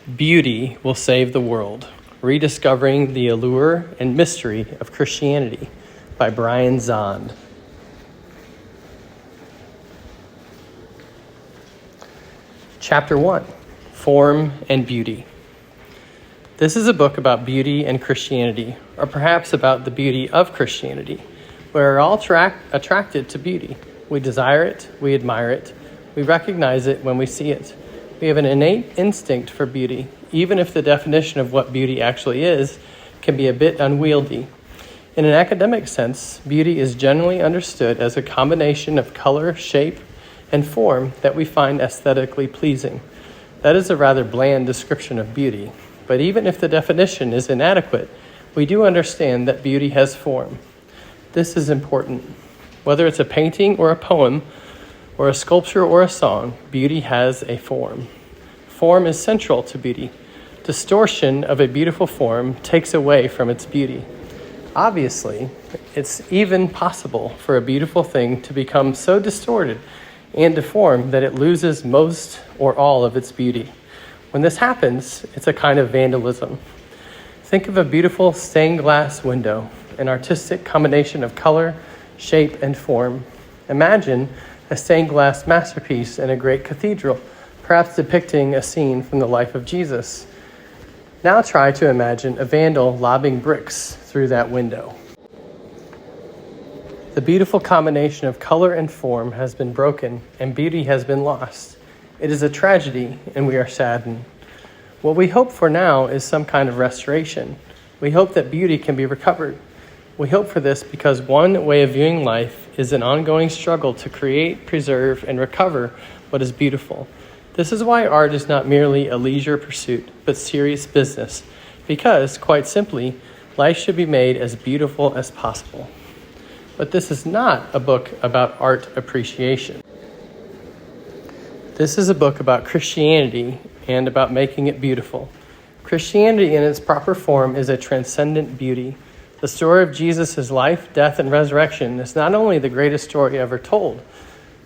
Beauty Will Save the World, Rediscovering the Allure and Mystery of Christianity by Brian Zahnd. Chapter 1, Form and Beauty. This is a book about beauty and Christianity, or perhaps about the beauty of Christianity. We are all attracted to beauty. We desire it, we admire it, we recognize it when we see it. We have an innate instinct for beauty, even if the definition of what beauty actually is can be a bit unwieldy. In an academic sense, beauty is generally understood as a combination of color, shape, and form that we find aesthetically pleasing. That is a rather bland description of beauty, but even if the definition is inadequate, we do understand that beauty has form. This is important. Whether it's a painting or a poem, or a sculpture or a song, beauty has a form. Form is central to beauty. Distortion of a beautiful form takes away from its beauty. Obviously, it's even possible for a beautiful thing to become so distorted and deformed that it loses most or all of its beauty. When this happens, it's a kind of vandalism. Think of a beautiful stained glass window, an artistic combination of color, shape, and form. Imagine a stained glass masterpiece in a great cathedral, perhaps depicting a scene from the life of Jesus. Now try to imagine a vandal lobbing bricks through that window. The beautiful combination of color and form has been broken, and beauty has been lost. It is a tragedy, and we are saddened. What we hope for now is some kind of restoration. We hope that beauty can be recovered. We hope for this because one way of viewing life is an ongoing struggle to create, preserve, and recover what is beautiful. This is why art is not merely a leisure pursuit, but serious business, because, quite simply, life should be made as beautiful as possible. But this is not a book about art appreciation. This is a book about Christianity and about making it beautiful. Christianity in its proper form is a transcendent beauty. The story of Jesus' life, death, and resurrection is not only the greatest story ever told,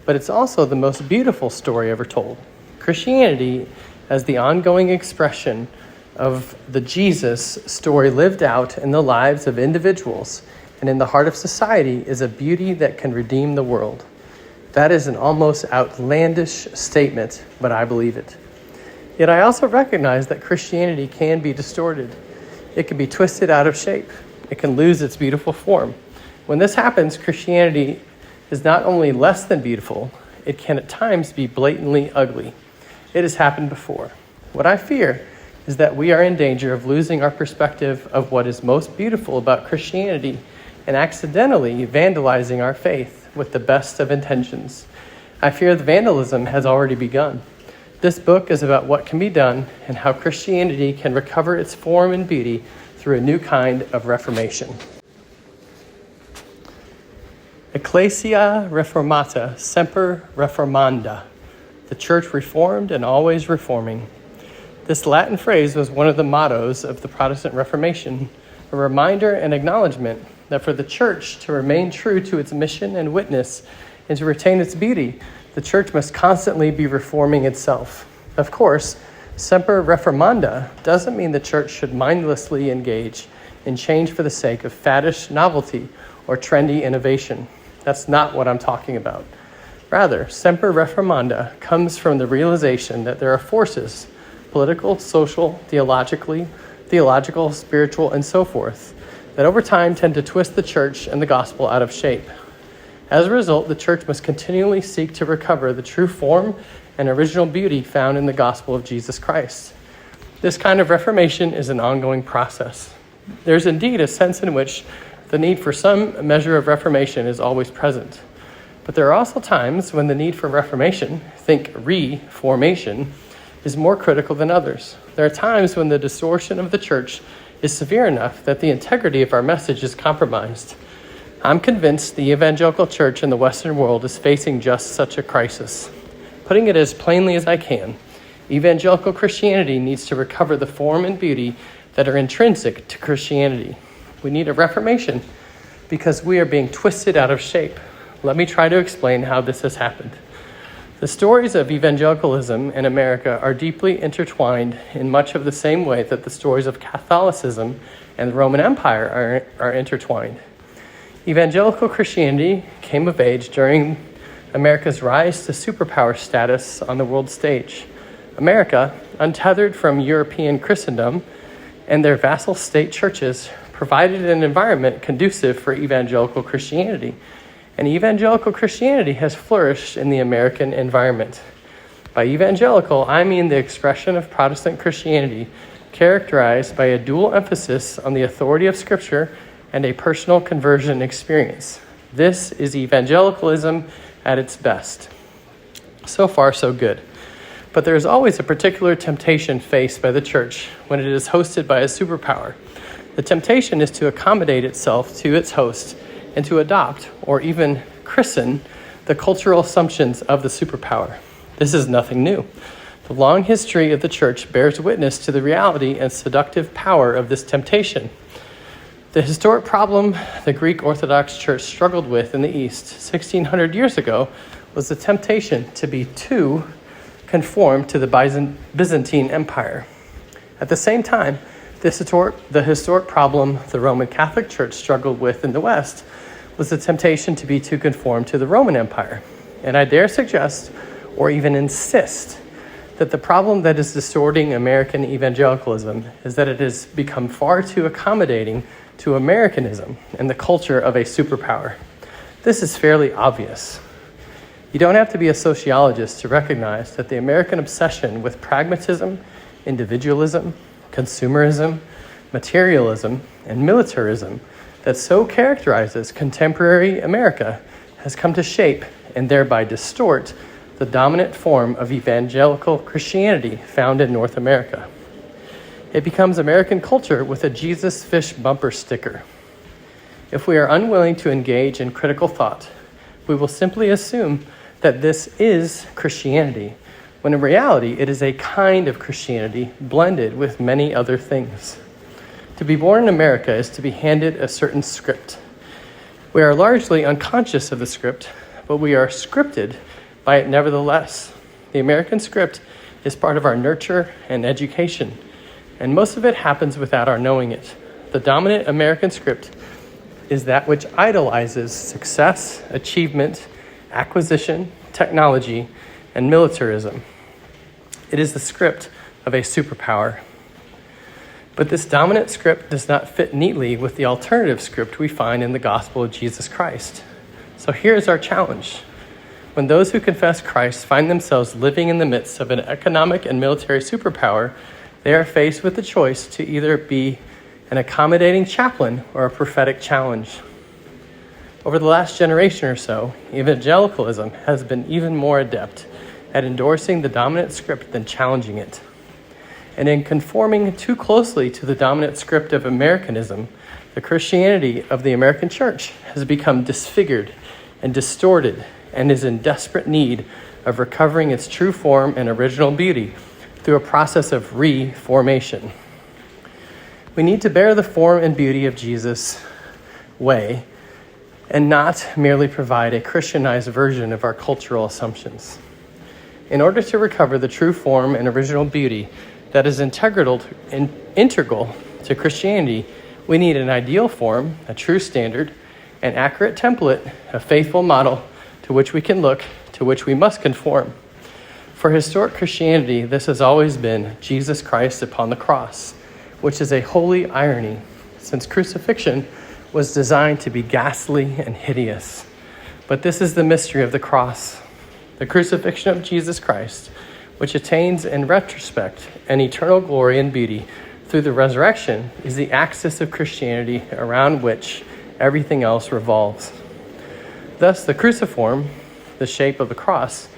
but it's also the most beautiful story ever told. Christianity, as the ongoing expression of the Jesus story lived out in the lives of individuals and in the heart of society, is a beauty that can redeem the world. That is an almost outlandish statement, but I believe it. Yet I also recognize that Christianity can be distorted. It can be twisted out of shape. It can lose its beautiful form. When this happens, Christianity is not only less than beautiful, it can at times be blatantly ugly. It has happened before. What I fear is that we are in danger of losing our perspective of what is most beautiful about Christianity and accidentally vandalizing our faith with the best of intentions. I fear the vandalism has already begun. This book is about what can be done and how Christianity can recover its form and beauty through a new kind of reformation. Ecclesia Reformata Semper Reformanda. The church reformed and always reforming. This Latin phrase was one of the mottos of the Protestant Reformation, a reminder and acknowledgement that for the church to remain true to its mission and witness and to retain its beauty, the church must constantly be reforming itself. Of course, Semper Reformanda doesn't mean the church should mindlessly engage in change for the sake of faddish novelty or trendy innovation. That's not what I'm talking about. Rather, Semper Reformanda comes from the realization that there are forces, political, social, theological, spiritual, and so forth, that over time tend to twist the church and the gospel out of shape. As a result, the church must continually seek to recover the true form and original beauty found in the gospel of Jesus Christ. This kind of reformation is an ongoing process. There's indeed a sense in which the need for some measure of reformation is always present. But there are also times when the need for reformation, think reformation, is more critical than others. There are times when the distortion of the church is severe enough that the integrity of our message is compromised. I'm convinced the evangelical church in the Western world is facing just such a crisis. Putting it as plainly as I can, evangelical Christianity needs to recover the form and beauty that are intrinsic to Christianity. We need a reformation because we are being twisted out of shape. Let me try to explain how this has happened. The stories of evangelicalism in America are deeply intertwined in much of the same way that the stories of Catholicism and the Roman Empire are intertwined. Evangelical Christianity came of age during America's rise to superpower status on the world stage. America, untethered from European Christendom and their vassal state churches, provided an environment conducive for evangelical Christianity. And evangelical Christianity has flourished in the American environment. By evangelical, I mean the expression of Protestant Christianity characterized by a dual emphasis on the authority of Scripture and a personal conversion experience. This is evangelicalism at its best. So far, so good. But there is always a particular temptation faced by the church when it is hosted by a superpower. The temptation is to accommodate itself to its host and to adopt or even christen the cultural assumptions of the superpower. This is nothing new. The long history of the church bears witness to the reality and seductive power of this temptation. The historic problem the Greek Orthodox Church struggled with in the East 1,600 years ago was the temptation to be too conformed to the Byzantine Empire. At the same time, the historic problem the Roman Catholic Church struggled with in the West was the temptation to be too conformed to the Roman Empire. And I dare suggest, or even insist, that the problem that is distorting American evangelicalism is that it has become far too accommodating to Americanism and the culture of a superpower. This is fairly obvious. You don't have to be a sociologist to recognize that the American obsession with pragmatism, individualism, consumerism, materialism, and militarism that so characterizes contemporary America has come to shape and thereby distort the dominant form of evangelical Christianity found in North America. It becomes American culture with a Jesus fish bumper sticker. If we are unwilling to engage in critical thought, we will simply assume that this is Christianity, when in reality it is a kind of Christianity blended with many other things. To be born in America is to be handed a certain script. We are largely unconscious of the script, but we are scripted by it nevertheless. The American script is part of our nurture and education, and most of it happens without our knowing it. The dominant American script is that which idolizes success, achievement, acquisition, technology, and militarism. It is the script of a superpower. But this dominant script does not fit neatly with the alternative script we find in the gospel of Jesus Christ. So here's our challenge. When those who confess Christ find themselves living in the midst of an economic and military superpower, they are faced with the choice to either be an accommodating chaplain or a prophetic challenge. Over the last generation or so, evangelicalism has been even more adept at endorsing the dominant script than challenging it. And in conforming too closely to the dominant script of Americanism, the Christianity of the American church has become disfigured and distorted and is in desperate need of recovering its true form and original beauty through a process of reformation. We need to bear the form and beauty of Jesus' way and not merely provide a Christianized version of our cultural assumptions. In order to recover the true form and original beauty that is integral to Christianity, we need an ideal form, a true standard, an accurate template, a faithful model to which we can look, to which we must conform. For historic Christianity, this has always been Jesus Christ upon the cross, which is a holy irony, since crucifixion was designed to be ghastly and hideous. But this is the mystery of the cross. The crucifixion of Jesus Christ, which attains in retrospect an eternal glory and beauty through the resurrection, is the axis of Christianity around which everything else revolves. Thus, the cruciform, the shape of the cross,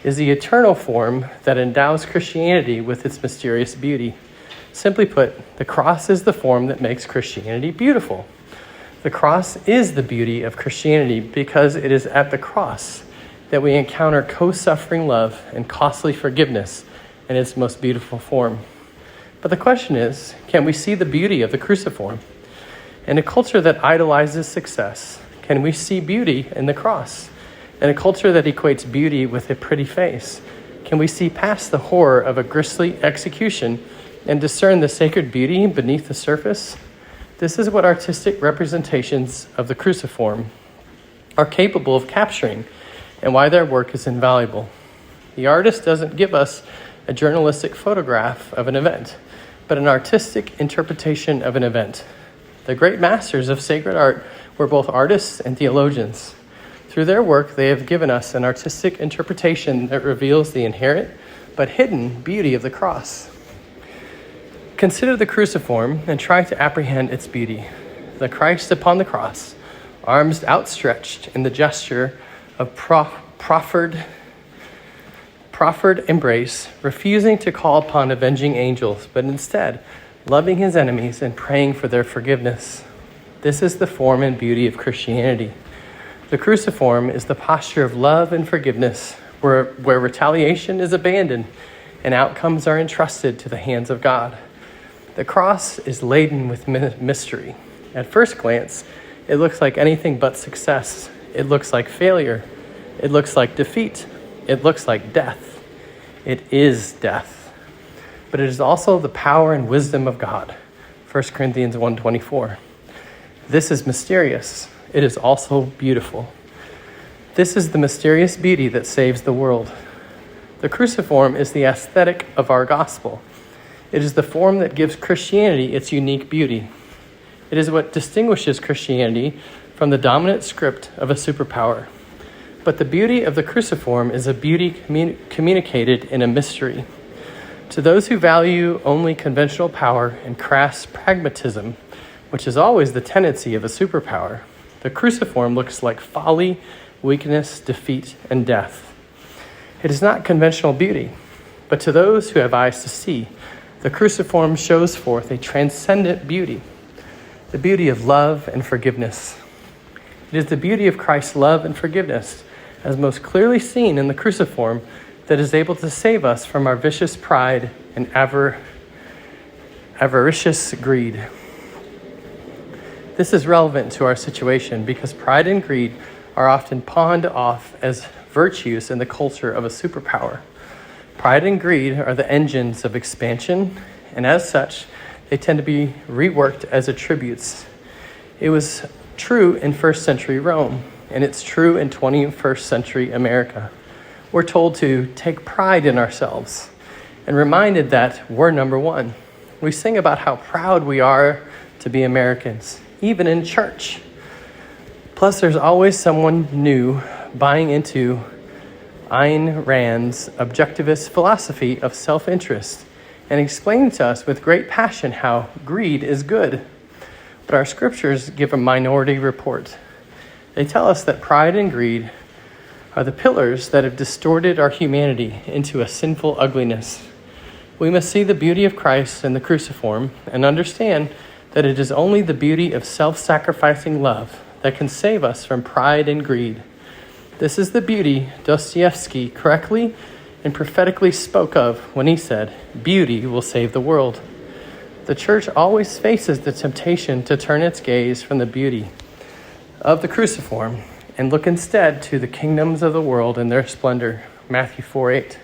is the eternal form that endows Christianity with its mysterious beauty. Simply put, the cross is the form that makes Christianity beautiful. The cross is the beauty of Christianity because it is at the cross that we encounter co-suffering love and costly forgiveness in its most beautiful form. But the question is, can we see the beauty of the cruciform? In a culture that idolizes success, can we see beauty in the cross? In a culture that equates beauty with a pretty face, can we see past the horror of a grisly execution and discern the sacred beauty beneath the surface? This is what artistic representations of the cruciform are capable of capturing, and why their work is invaluable. The artist doesn't give us a journalistic photograph of an event, but an artistic interpretation of an event. The great masters of sacred art were both artists and theologians. Through their work, they have given us an artistic interpretation that reveals the inherent but hidden beauty of the cross. Consider the cruciform and try to apprehend its beauty. The Christ upon the cross, arms outstretched in the gesture of proffered embrace, refusing to call upon avenging angels, but instead loving his enemies and praying for their forgiveness. This is the form and beauty of Christianity. The cruciform is the posture of love and forgiveness, where retaliation is abandoned and outcomes are entrusted to the hands of God. The cross is laden with mystery. At first glance, it looks like anything but success. It looks like failure. It looks like defeat. It looks like death. It is death. But it is also the power and wisdom of God. 1 Corinthians 1:24. This is mysterious. It is also beautiful. This is the mysterious beauty that saves the world. The cruciform is the aesthetic of our gospel. It is the form that gives Christianity its unique beauty. It is what distinguishes Christianity from the dominant script of a superpower. But the beauty of the cruciform is a beauty communicated in a mystery. To those who value only conventional power and crass pragmatism, which is always the tendency of a superpower, the cruciform looks like folly, weakness, defeat, and death. It is not conventional beauty, but to those who have eyes to see, the cruciform shows forth a transcendent beauty, the beauty of love and forgiveness. It is the beauty of Christ's love and forgiveness, as most clearly seen in the cruciform, that is able to save us from our vicious pride and avaricious greed. This is relevant to our situation because pride and greed are often pawned off as virtues in the culture of a superpower. Pride and greed are the engines of expansion, and as such, they tend to be reworked as attributes. It was true in first century Rome, and it's true in 21st century America. We're told to take pride in ourselves and reminded that we're number one. We sing about how proud we are to be Americans, even in church. Plus, there's always someone new buying into Ayn Rand's objectivist philosophy of self-interest and explaining to us with great passion how greed is good. But our scriptures give a minority report. They tell us that pride and greed are the pillars that have distorted our humanity into a sinful ugliness. We must see the beauty of Christ in the cruciform and understand that it is only the beauty of self-sacrificing love that can save us from pride and greed. This is the beauty Dostoevsky correctly and prophetically spoke of when he said, "Beauty will save the world." The church always faces the temptation to turn its gaze from the beauty of the cruciform and look instead to the kingdoms of the world and their splendor. Matthew 4:8.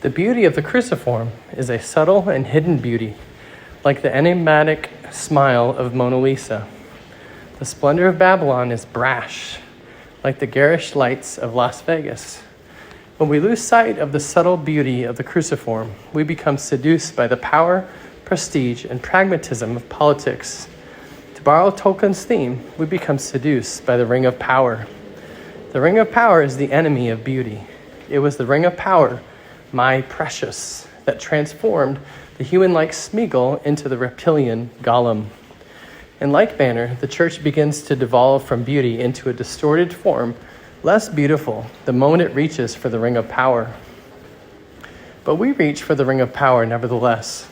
The beauty of the cruciform is a subtle and hidden beauty, like the enigmatic smile of Mona Lisa. The splendor of Babylon is brash, like the garish lights of Las Vegas. When we lose sight of the subtle beauty of the cruciform, we become seduced by the power, prestige, and pragmatism of politics. To borrow Tolkien's theme, we become seduced by the ring of power. The ring of power is the enemy of beauty. It was the ring of power, my precious, that transformed the human-like Smeagol into the reptilian Gollum. In like manner, the church begins to devolve from beauty into a distorted form, less beautiful the moment it reaches for the ring of power. But we reach for the ring of power nevertheless.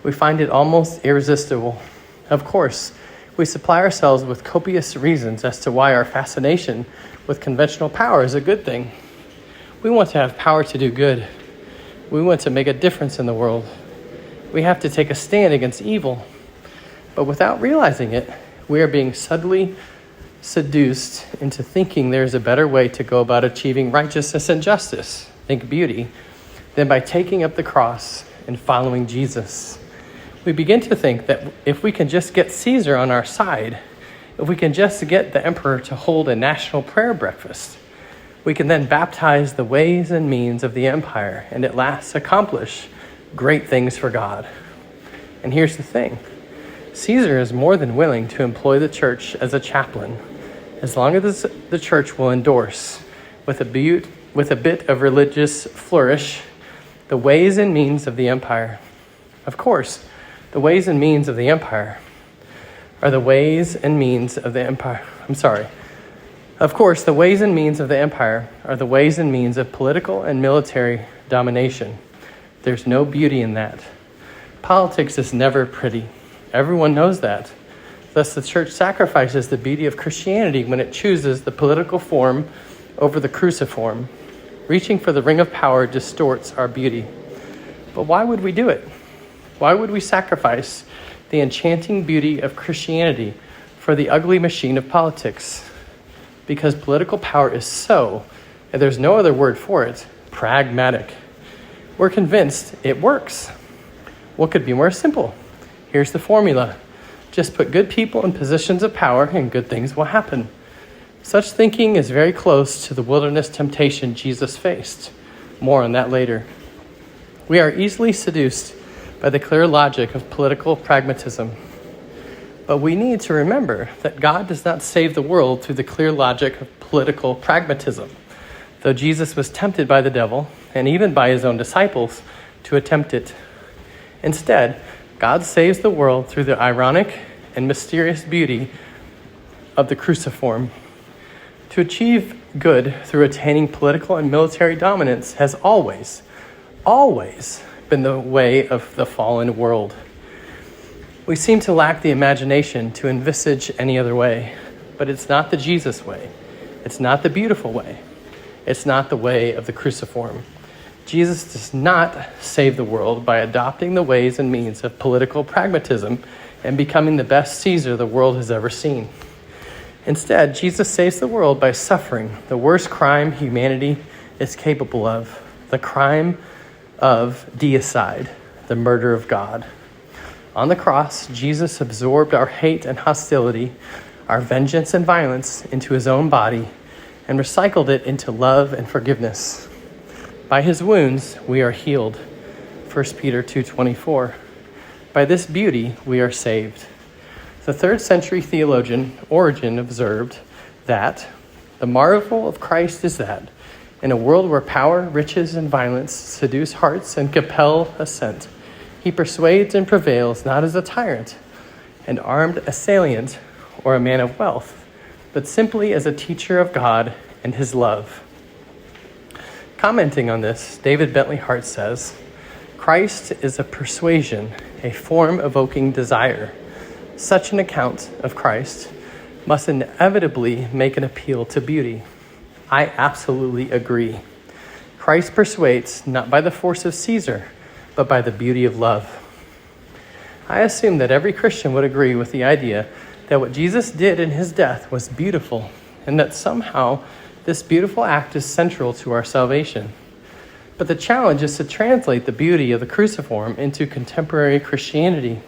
We find it almost irresistible. Of course, we supply ourselves with copious reasons as to why our fascination with conventional power is a good thing. We want to have power to do good. We want to make a difference in the world. We have to take a stand against evil. But without realizing it, we are being subtly seduced into thinking there's a better way to go about achieving righteousness and justice, think beauty, than by taking up the cross and following Jesus. We begin to think that if we can just get Caesar on our side, if we can just get the emperor to hold a national prayer breakfast, we can then baptize the ways and means of the empire and at last accomplish great things for God. And here's the thing. Caesar is more than willing to employ the church as a chaplain, as long as the church will endorse, with a bit of religious flourish, the ways and means of the empire. Of course, the ways and means of the empire are the ways and means of the empire. Of course, the ways and means of the empire are the ways and means of political and military domination. There's no beauty in that. Politics is never pretty. Everyone knows that. Thus, the church sacrifices the beauty of Christianity when it chooses the political form over the cruciform. Reaching for the ring of power distorts our beauty. But why would we do it? Why would we sacrifice the enchanting beauty of Christianity for the ugly machine of politics? Because political power is so, and there's no other word for it, pragmatic. We're convinced it works. What could be more simple? Here's the formula. Just put good people in positions of power and good things will happen. Such thinking is very close to the wilderness temptation Jesus faced. More on that later. We are easily seduced by the clear logic of political pragmatism. But we need to remember that God does not save the world through the clear logic of political pragmatism, though Jesus was tempted by the devil, and even by his own disciples, to attempt it. Instead, God saves the world through the ironic and mysterious beauty of the cruciform. To achieve good through attaining political and military dominance has always been the way of the fallen world. We seem to lack the imagination to envisage any other way, but it's not the Jesus way. It's not the beautiful way. It's not the way of the cruciform. Jesus does not save the world by adopting the ways and means of political pragmatism and becoming the best Caesar the world has ever seen. Instead, Jesus saves the world by suffering the worst crime humanity is capable of, the crime of deicide, the murder of God. On the cross, Jesus absorbed our hate and hostility, our vengeance and violence into his own body and recycled it into love and forgiveness. By his wounds, we are healed. 1 Peter 2:24. By this beauty, we are saved. The 3rd century theologian Origen observed that the marvel of Christ is that in a world where power, riches, and violence seduce hearts and compel assent, he persuades and prevails not as a tyrant, an armed assailant, or a man of wealth, but simply as a teacher of God and his love. Commenting on this, David Bentley Hart says, Christ is a persuasion, a form evoking desire. Such an account of Christ must inevitably make an appeal to beauty. I absolutely agree. Christ persuades not by the force of Caesar, but by the beauty of love. I assume that every Christian would agree with the idea that what Jesus did in his death was beautiful, and that somehow this beautiful act is central to our salvation. But the challenge is to translate the beauty of the cruciform into contemporary Christianity,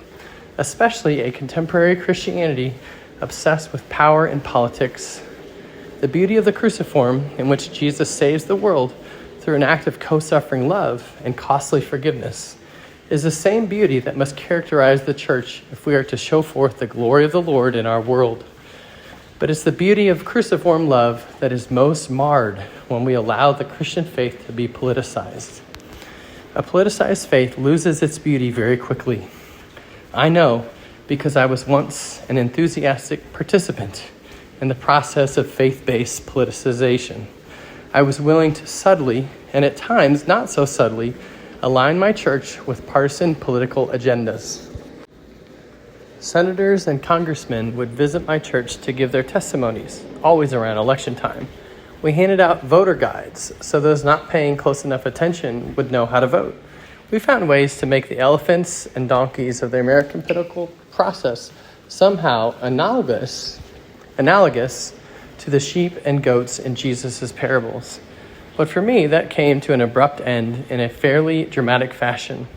especially a contemporary Christianity obsessed with power and politics. The beauty of the cruciform, in which Jesus saves the world through an act of co-suffering love and costly forgiveness, is the same beauty that must characterize the church if we are to show forth the glory of the Lord in our world. But it's the beauty of cruciform love that is most marred when we allow the Christian faith to be politicized. A politicized faith loses its beauty very quickly. I know because I was once an enthusiastic participant in the process of faith-based politicization. I was willing to subtly, and at times not so subtly, align my church with partisan political agendas. Senators and congressmen would visit my church to give their testimonies, always around election time. We handed out voter guides so those not paying close enough attention would know how to vote. We found ways to make the elephants and donkeys of the American political process somehow analogous analogous to the sheep and goats in Jesus' parables. But for me, that came to an abrupt end in a fairly dramatic fashion.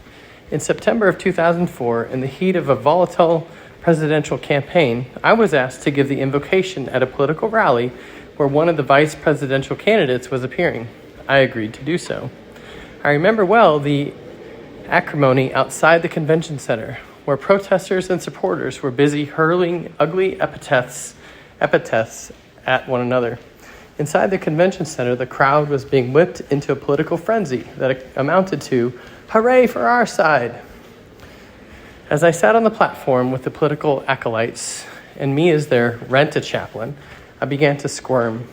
In September of 2004, in the heat of a volatile presidential campaign, I was asked to give the invocation at a political rally where one of the vice presidential candidates was appearing. I agreed to do so. I remember well the acrimony outside the convention center, where protesters and supporters were busy hurling ugly epithets at one another. Inside the convention center, the crowd was being whipped into a political frenzy that amounted to, "Hooray for our side!" As I sat on the platform with the political acolytes and me as their rent-a-chaplain, I began to squirm.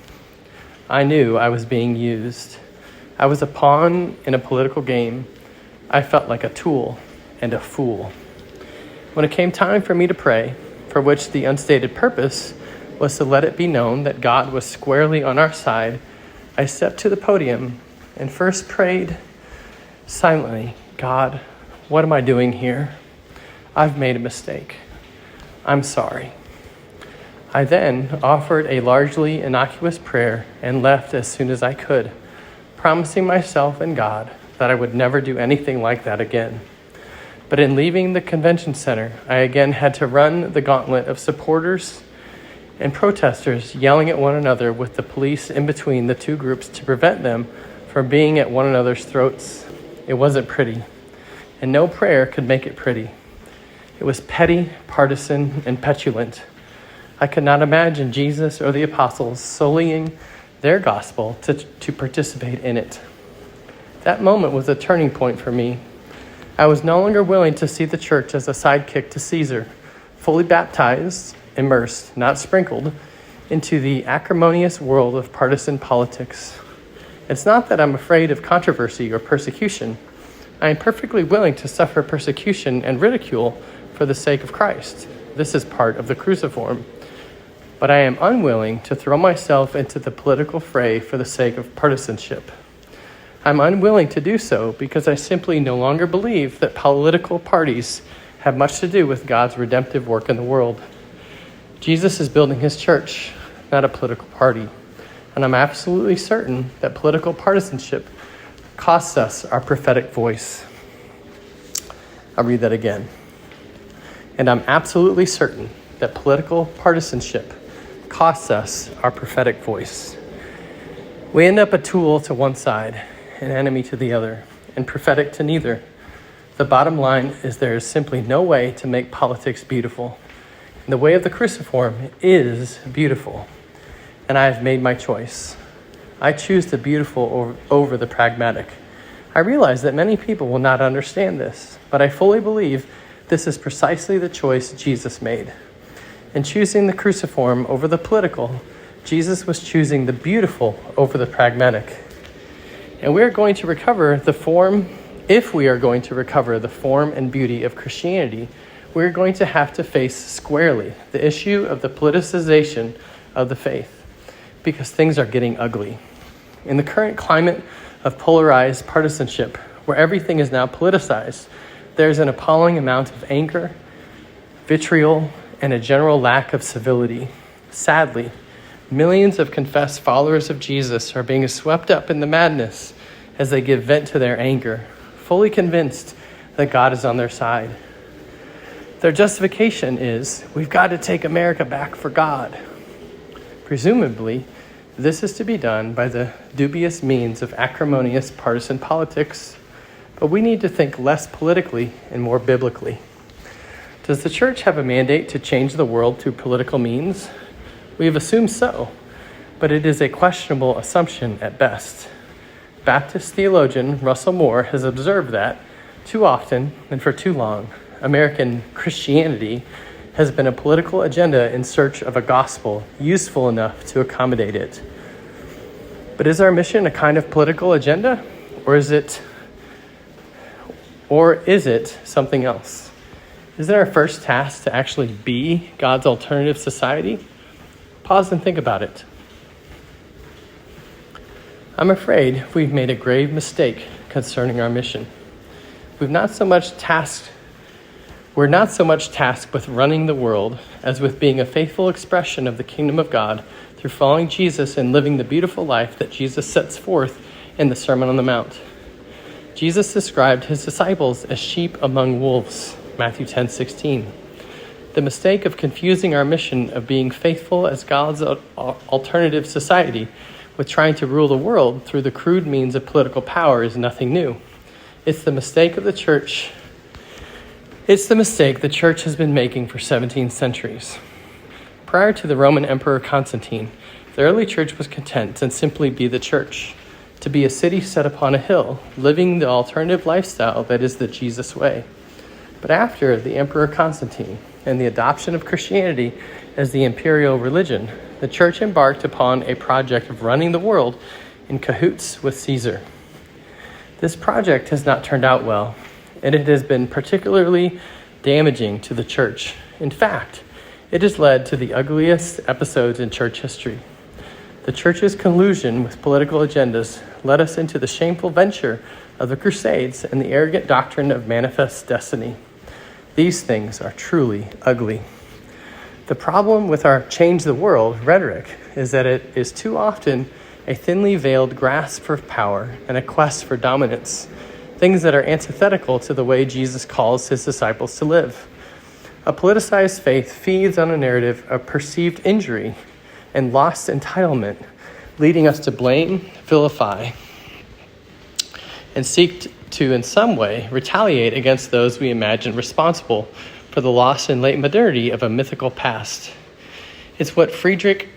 I knew I was being used. I was a pawn in a political game. I felt like a tool and a fool. When it came time for me to pray, for which the unstated purpose was to let it be known that God was squarely on our side, I stepped to the podium and first prayed silently, "God, what am I doing here? I've made a mistake. I'm sorry." I then offered a largely innocuous prayer and left as soon as I could, promising myself and God that I would never do anything like that again. But in leaving the convention center, I again had to run the gauntlet of supporters and protesters yelling at one another with the police in between the two groups to prevent them from being at one another's throats. It wasn't pretty, and no prayer could make it pretty. It was petty, partisan, and petulant. I could not imagine Jesus or the apostles sullying their gospel to participate in it. That moment was a turning point for me. I was no longer willing to see the church as a sidekick to Caesar, fully baptized, immersed, not sprinkled, into the acrimonious world of partisan politics. It's not that I'm afraid of controversy or persecution. I am perfectly willing to suffer persecution and ridicule for the sake of Christ. This is part of the cruciform. But I am unwilling to throw myself into the political fray for the sake of partisanship. I'm unwilling to do so because I simply no longer believe that political parties have much to do with God's redemptive work in the world. Jesus is building his church, not a political party. And I'm absolutely certain that political partisanship costs us our prophetic voice. I'll read that again. And I'm absolutely certain that political partisanship costs us our prophetic voice. We end up a tool to one side, an enemy to the other, and prophetic to neither. The bottom line is there is simply no way to make politics beautiful. And the way of the cruciform is beautiful. And I have made my choice. I choose the beautiful over the pragmatic. I realize that many people will not understand this, but I fully believe this is precisely the choice Jesus made. In choosing the cruciform over the political, Jesus was choosing the beautiful over the pragmatic. And we are going to recover the form, if we are going to recover the form and beauty of Christianity, we're going to have to face squarely the issue of the politicization of the faith, because things are getting ugly. In the current climate of polarized partisanship, where everything is now politicized, there's an appalling amount of anger, vitriol, and a general lack of civility. Sadly, millions of confessed followers of Jesus are being swept up in the madness as they give vent to their anger, fully convinced that God is on their side. Their justification is, we've got to take America back for God. Presumably, this is to be done by the dubious means of acrimonious partisan politics, but we need to think less politically and more biblically. Does the church have a mandate to change the world through political means? We have assumed so, but it is a questionable assumption at best. Baptist theologian Russell Moore has observed that, too often and for too long, American Christianity has been a political agenda in search of a gospel useful enough to accommodate it. But is our mission a kind of political agenda, or is it something else? Isn't our first task to actually be God's alternative society? Pause and think about it. I'm afraid we've made a grave mistake concerning our mission. We've not so much tasked We're not so much tasked with running the world as with being a faithful expression of the kingdom of God through following Jesus and living the beautiful life that Jesus sets forth in the Sermon on the Mount. Jesus described his disciples as sheep among wolves, Matthew 10:16. The mistake of confusing our mission of being faithful as God's alternative society with trying to rule the world through the crude means of political power is nothing new. It's the mistake the church has been making for 17 centuries. Prior to the Roman Emperor Constantine, the early church was content to simply be the church, to be a city set upon a hill, living the alternative lifestyle that is the Jesus way. But after the Emperor Constantine and the adoption of Christianity as the imperial religion, the church embarked upon a project of running the world in cahoots with Caesar. This project has not turned out well, and it has been particularly damaging to the church. In fact, it has led to the ugliest episodes in church history. The church's collusion with political agendas led us into the shameful venture of the Crusades and the arrogant doctrine of manifest destiny. These things are truly ugly. The problem with our change the world rhetoric is that it is too often a thinly veiled grasp for power and a quest for dominance, things that are antithetical to the way Jesus calls his disciples to live. A politicized faith feeds on a narrative of perceived injury and lost entitlement, leading us to blame, vilify, and seek to, in some way, retaliate against those we imagine responsible for the loss and late modernity of a mythical past. It's what Friedrich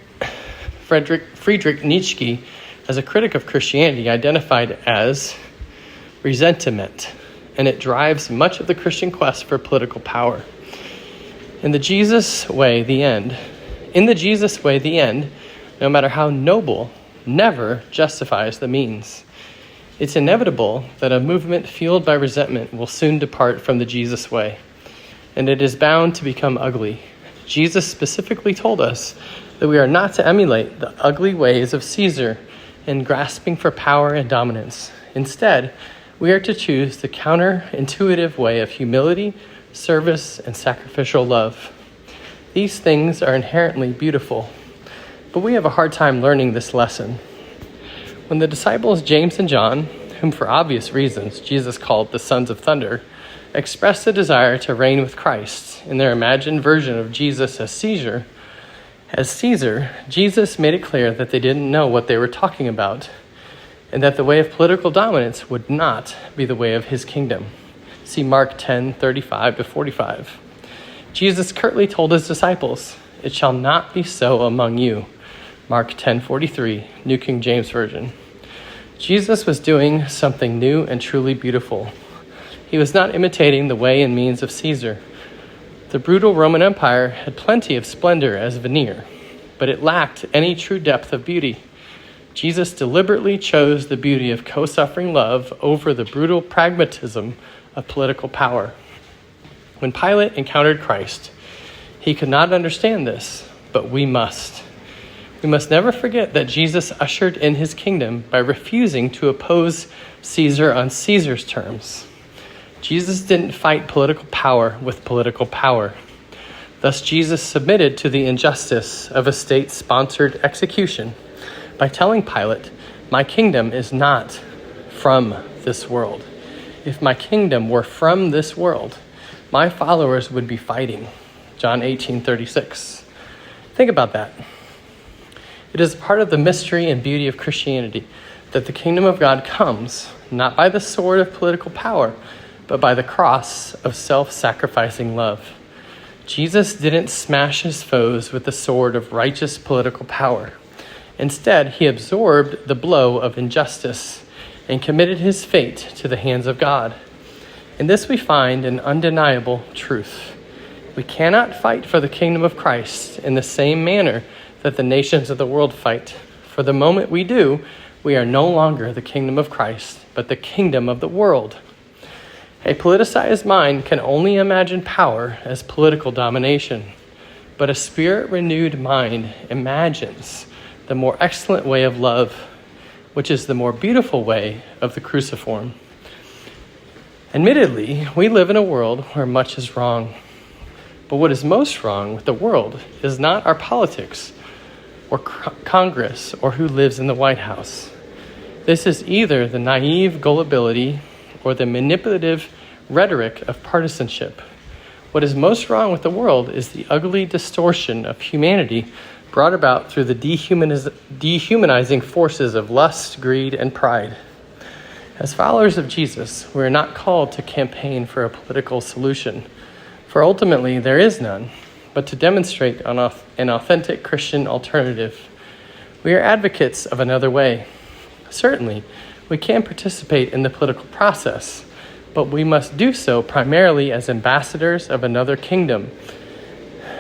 Nietzsche, as a critic of Christianity, identified as resentment, and it drives much of the Christian quest for political power. In the Jesus way, the end, no matter how noble, never justifies the means. It's inevitable that a movement fueled by resentment will soon depart from the Jesus way, and it is bound to become ugly. Jesus specifically told us that we are not to emulate the ugly ways of Caesar in grasping for power and dominance. Instead, we are to choose the counterintuitive way of humility, service, and sacrificial love. These things are inherently beautiful, but we have a hard time learning this lesson. When the disciples James and John, whom for obvious reasons Jesus called the sons of thunder, expressed a desire to reign with Christ in their imagined version of Jesus as Caesar, Jesus made it clear that they didn't know what they were talking about, and that the way of political dominance would not be the way of his kingdom. See Mark 10:35-45. Jesus curtly told his disciples, "It shall not be so among you." Mark 10:43, New King James Version. Jesus was doing something new and truly beautiful. He was not imitating the way and means of Caesar. The brutal Roman Empire had plenty of splendor as veneer, but it lacked any true depth of beauty. Jesus deliberately chose the beauty of co-suffering love over the brutal pragmatism of political power. When Pilate encountered Christ, he could not understand this, but we must. We must never forget that Jesus ushered in his kingdom by refusing to oppose Caesar on Caesar's terms. Jesus didn't fight political power with political power. Thus, Jesus submitted to the injustice of a state-sponsored execution by telling Pilate, "My kingdom is not from this world. If my kingdom were from this world, my followers would be fighting." John 18:36. Think about that. It is part of the mystery and beauty of Christianity that the kingdom of God comes not by the sword of political power, but by the cross of self-sacrificing love. Jesus didn't smash his foes with the sword of righteous political power. Instead, he absorbed the blow of injustice and committed his fate to the hands of God. In this we find an undeniable truth. We cannot fight for the kingdom of Christ in the same manner that the nations of the world fight. For the moment we do, we are no longer the kingdom of Christ, but the kingdom of the world. A politicized mind can only imagine power as political domination, but a spirit-renewed mind imagines the more excellent way of love, which is the more beautiful way of the cruciform. Admittedly, we live in a world where much is wrong. But what is most wrong with the world is not our politics or Congress or who lives in the White House. This is either the naive gullibility or the manipulative rhetoric of partisanship. What is most wrong with the world is the ugly distortion of humanity brought about through the dehumanizing forces of lust, greed, and pride. As followers of Jesus, we are not called to campaign for a political solution, for ultimately there is none, but to demonstrate an authentic Christian alternative. We are advocates of another way. Certainly, we can participate in the political process, but we must do so primarily as ambassadors of another kingdom,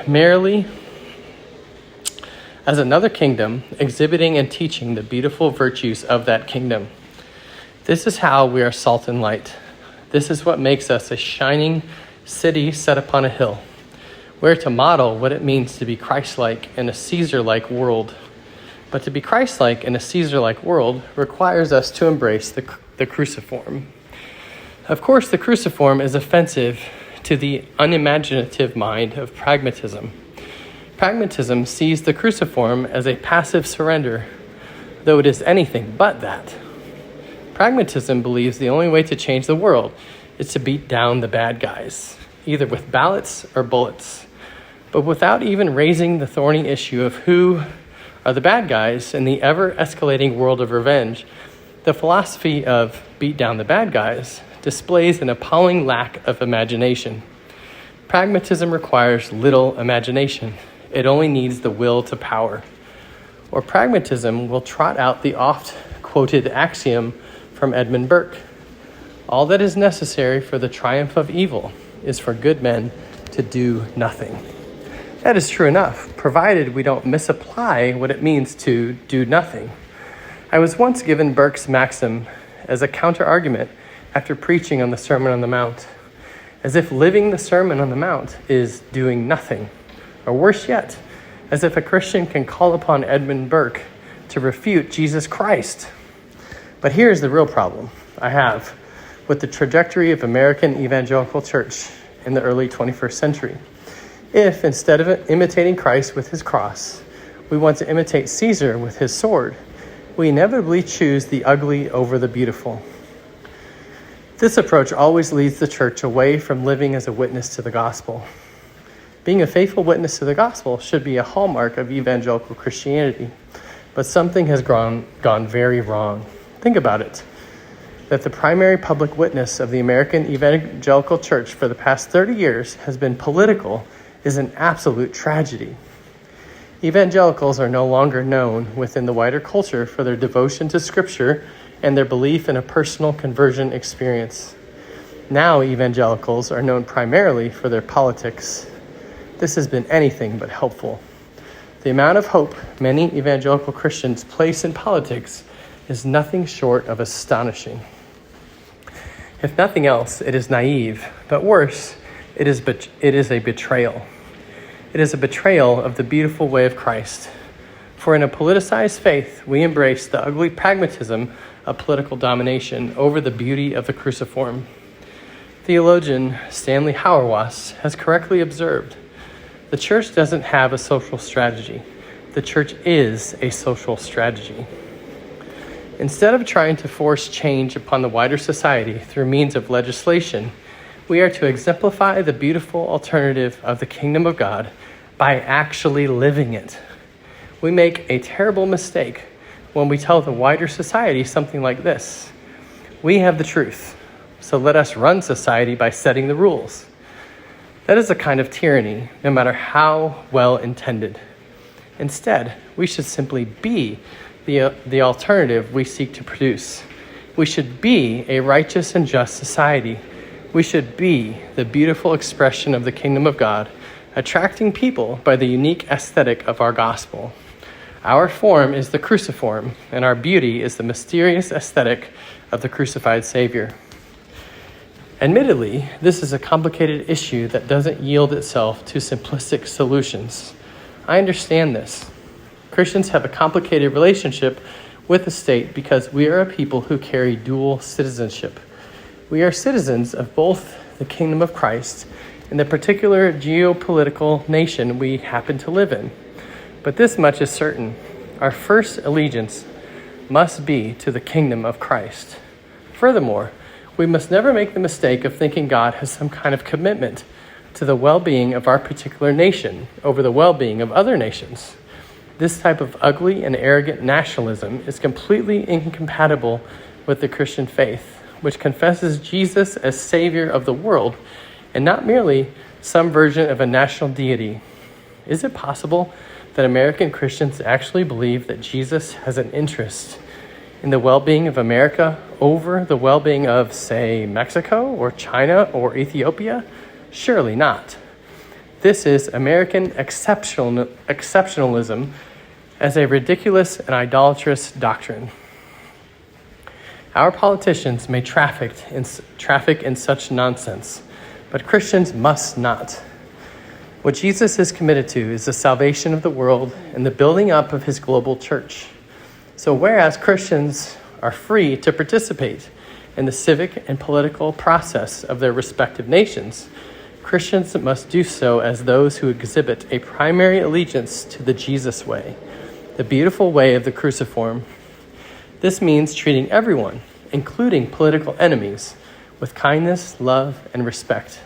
merely as another kingdom, exhibiting and teaching the beautiful virtues of that kingdom. This is how we are salt and light. This is what makes us a shining city set upon a hill. We're to model what it means to be Christ-like in a Caesar-like world. But to be Christ-like in a Caesar-like world requires us to embrace the cruciform. Of course, the cruciform is offensive to the unimaginative mind of pragmatism. Pragmatism sees the cruciform as a passive surrender, though it is anything but that. Pragmatism believes the only way to change the world is to beat down the bad guys, either with ballots or bullets. But without even raising the thorny issue of who are the bad guys in the ever-escalating world of revenge, the philosophy of beat down the bad guys displays an appalling lack of imagination. Pragmatism requires little imagination. It only needs the will to power. Or pragmatism will trot out the oft-quoted axiom from Edmund Burke: all that is necessary for the triumph of evil is for good men to do nothing. That is true enough, provided we don't misapply what it means to do nothing. I was once given Burke's maxim as a counter-argument after preaching on the Sermon on the Mount, as if living the Sermon on the Mount is doing nothing. Or worse yet, as if a Christian can call upon Edmund Burke to refute Jesus Christ. But here's the real problem I have with the trajectory of American evangelical church in the early 21st century. If, instead of imitating Christ with his cross, we want to imitate Caesar with his sword, we inevitably choose the ugly over the beautiful. This approach always leads the church away from living as a witness to the gospel. Being a faithful witness to the gospel should be a hallmark of evangelical Christianity, but something has gone very wrong. Think about it. That the primary public witness of the American evangelical church for the past 30 years has been political is an absolute tragedy. Evangelicals are no longer known within the wider culture for their devotion to Scripture and their belief in a personal conversion experience. Now evangelicals are known primarily for their politics. This has been anything but helpful. The amount of hope many evangelical Christians place in politics is nothing short of astonishing. If nothing else, it is naive, but worse, it is a betrayal. It is a betrayal of the beautiful way of Christ. For in a politicized faith, we embrace the ugly pragmatism of political domination over the beauty of the cruciform. Theologian Stanley Hauerwas has correctly observed, the church doesn't have a social strategy. The church is a social strategy. Instead of trying to force change upon the wider society through means of legislation, we are to exemplify the beautiful alternative of the kingdom of God by actually living it. We make a terrible mistake when we tell the wider society something like this: we have the truth, so let us run society by setting the rules. That is a kind of tyranny, no matter how well intended. Instead, we should simply be the alternative we seek to produce. We should be a righteous and just society. We should be the beautiful expression of the kingdom of God, attracting people by the unique aesthetic of our gospel. Our form is the cruciform, and our beauty is the mysterious aesthetic of the crucified Savior. Admittedly, this is a complicated issue that doesn't yield itself to simplistic solutions. I understand this. Christians have a complicated relationship with the state because we are a people who carry dual citizenship. We are citizens of both the kingdom of Christ and the particular geopolitical nation we happen to live in. But this much is certain: our first allegiance must be to the kingdom of Christ. Furthermore, we must never make the mistake of thinking God has some kind of commitment to the well-being of our particular nation over the well-being of other nations. This type of ugly and arrogant nationalism is completely incompatible with the Christian faith, which confesses Jesus as Savior of the world and not merely some version of a national deity. Is it possible that American Christians actually believe that Jesus has an interest in the well-being of America over the well-being of, say, Mexico or China or Ethiopia? Surely not. This is American exceptionalism as a ridiculous and idolatrous doctrine. Our politicians may traffic in such nonsense, but Christians must not. What Jesus is committed to is the salvation of the world and the building up of his global church. So whereas Christians are free to participate in the civic and political process of their respective nations, Christians must do so as those who exhibit a primary allegiance to the Jesus way, the beautiful way of the cruciform. This means treating everyone, including political enemies, with kindness, love, and respect.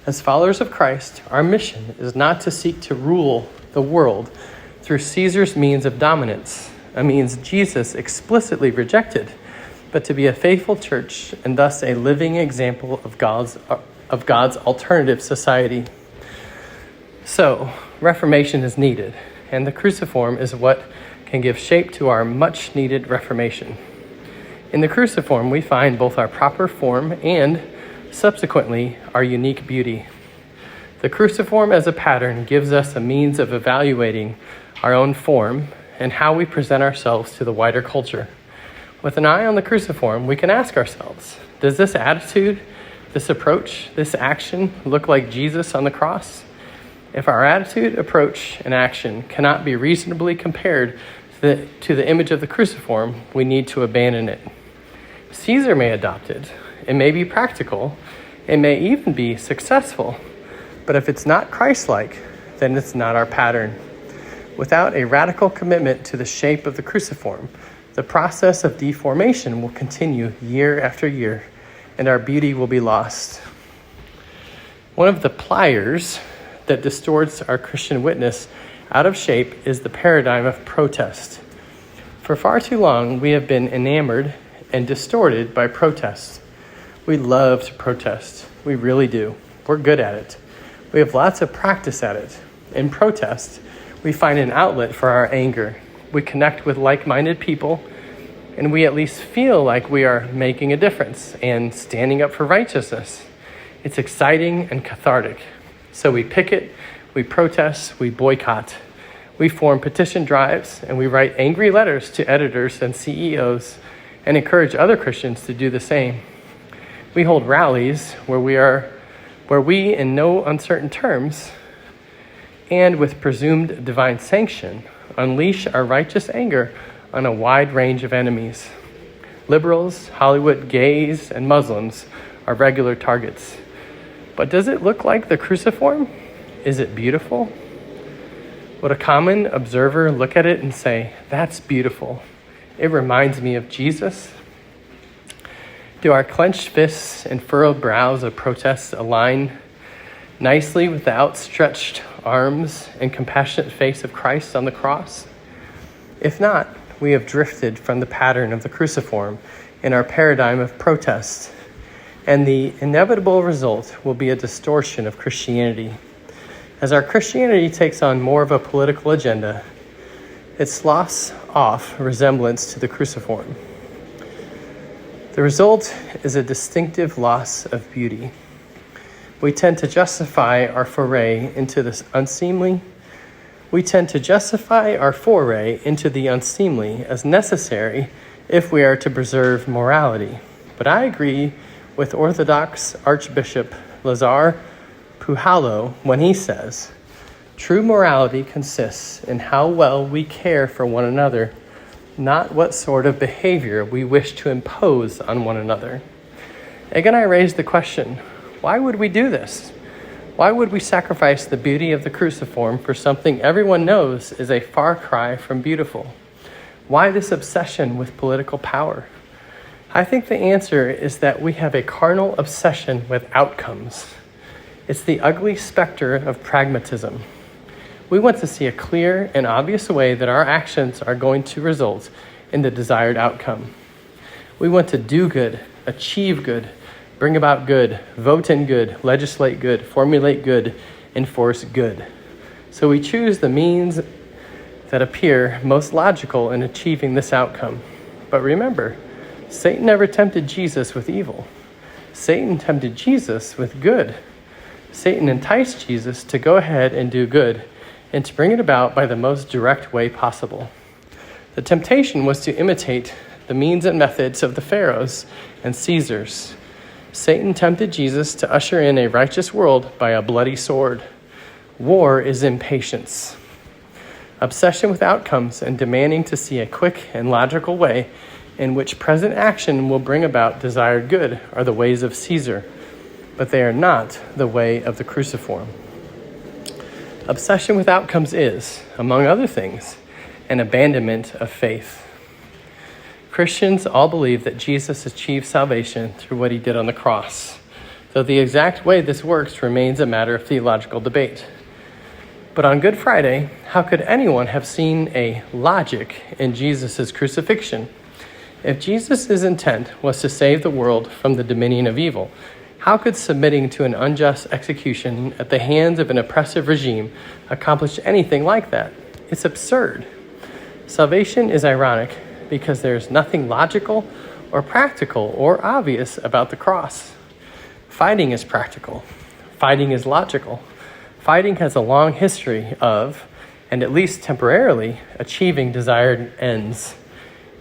As followers of Christ, our mission is not to seek to rule the world through Caesar's means of dominance, a means Jesus explicitly rejected, but to be a faithful church and thus a living example of God's alternative society. So, reformation is needed, and the cruciform is what can give shape to our much-needed reformation. In the cruciform, we find both our proper form and, subsequently, our unique beauty. The cruciform as a pattern gives us a means of evaluating our own form and how we present ourselves to the wider culture. With an eye on the cruciform, we can ask ourselves, does this attitude, this approach, this action look like Jesus on the cross? If our attitude, approach, and action cannot be reasonably compared to the image of the cruciform, we need to abandon it. Caesar may adopt it. It may be practical. It may even be successful. But if it's not Christ-like, then it's not our pattern. Without a radical commitment to the shape of the cruciform, the process of deformation will continue year after year, and our beauty will be lost. One of the pliers that distorts our Christian witness out of shape is the paradigm of protest. For far too long, we have been enamored and distorted by protest. We love to protest. We really do. We're good at it. We have lots of practice at it. In protest, we find an outlet for our anger. We connect with like-minded people, and we at least feel like we are making a difference and standing up for righteousness. It's exciting and cathartic. So we picket, we protest, we boycott. We form petition drives, and we write angry letters to editors and CEOs and encourage other Christians to do the same. We hold rallies where we, in no uncertain terms, and with presumed divine sanction, unleash our righteous anger on a wide range of enemies. Liberals, Hollywood, gays, and Muslims are regular targets. But does it look like the cruciform? Is it beautiful? Would a common observer look at it and say, "That's beautiful. It reminds me of Jesus"? Do our clenched fists and furrowed brows of protest align nicely with the outstretched arms and compassionate face of Christ on the cross? If not, we have drifted from the pattern of the cruciform in our paradigm of protest, and the inevitable result will be a distortion of Christianity. As our Christianity takes on more of a political agenda, it sloughs off resemblance to the cruciform. The result is a distinctive loss of beauty. We tend to justify our foray into the unseemly as necessary if we are to preserve morality. But I agree with Orthodox Archbishop Lazar Puhalo when he says, "True morality consists in how well we care for one another, not what sort of behavior we wish to impose on one another." Egg and I raised the question, why would we do this? Why would we sacrifice the beauty of the cruciform for something everyone knows is a far cry from beautiful? Why this obsession with political power? I think the answer is that we have a carnal obsession with outcomes. It's the ugly specter of pragmatism. We want to see a clear and obvious way that our actions are going to result in the desired outcome. We want to do good, achieve good, bring about good, vote in good, legislate good, formulate good, enforce good. So we choose the means that appear most logical in achieving this outcome. But remember, Satan never tempted Jesus with evil. Satan tempted Jesus with good. Satan enticed Jesus to go ahead and do good and to bring it about by the most direct way possible. The temptation was to imitate the means and methods of the pharaohs and Caesars. Satan tempted Jesus to usher in a righteous world by a bloody sword. War is impatience. Obsession with outcomes and demanding to see a quick and logical way in which present action will bring about desired good are the ways of Caesar, but they are not the way of the cruciform. Obsession with outcomes is, among other things, an abandonment of faith. Christians all believe that Jesus achieved salvation through what he did on the cross, though the exact way this works remains a matter of theological debate. But on Good Friday, how could anyone have seen a logic in Jesus' crucifixion? If Jesus' intent was to save the world from the dominion of evil, how could submitting to an unjust execution at the hands of an oppressive regime accomplish anything like that? It's absurd. Salvation is ironic because there's nothing logical or practical or obvious about the cross. Fighting is practical. Fighting is logical. Fighting has a long history of, and at least temporarily, achieving desired ends.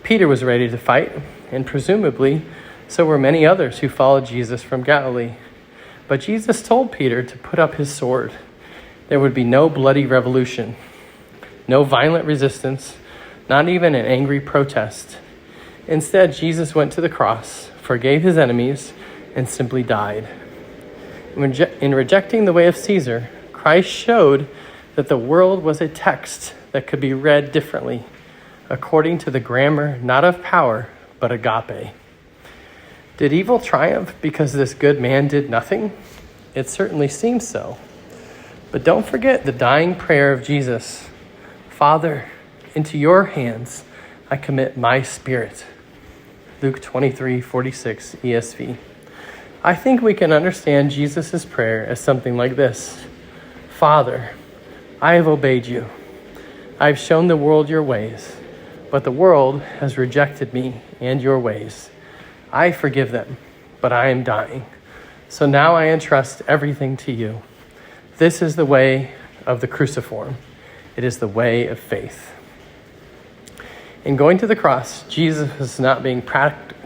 Peter was ready to fight, and presumably so were many others who followed Jesus from Galilee. But Jesus told Peter to put up his sword. There would be no bloody revolution, no violent resistance, not even an angry protest. Instead, Jesus went to the cross, forgave his enemies, and simply died. In rejecting the way of Caesar, Christ showed that the world was a text that could be read differently, according to the grammar not of power, but agape. Did evil triumph because this good man did nothing? It certainly seems so. But don't forget the dying prayer of Jesus. Father, into your hands I commit my spirit. Luke 23:46 ESV. I think we can understand Jesus' prayer as something like this. Father, I have obeyed you. I have shown the world your ways, but the world has rejected me and your ways. I forgive them, but I am dying. So now I entrust everything to you. This is the way of the cruciform. It is the way of faith. In going to the cross, Jesus was not being practical.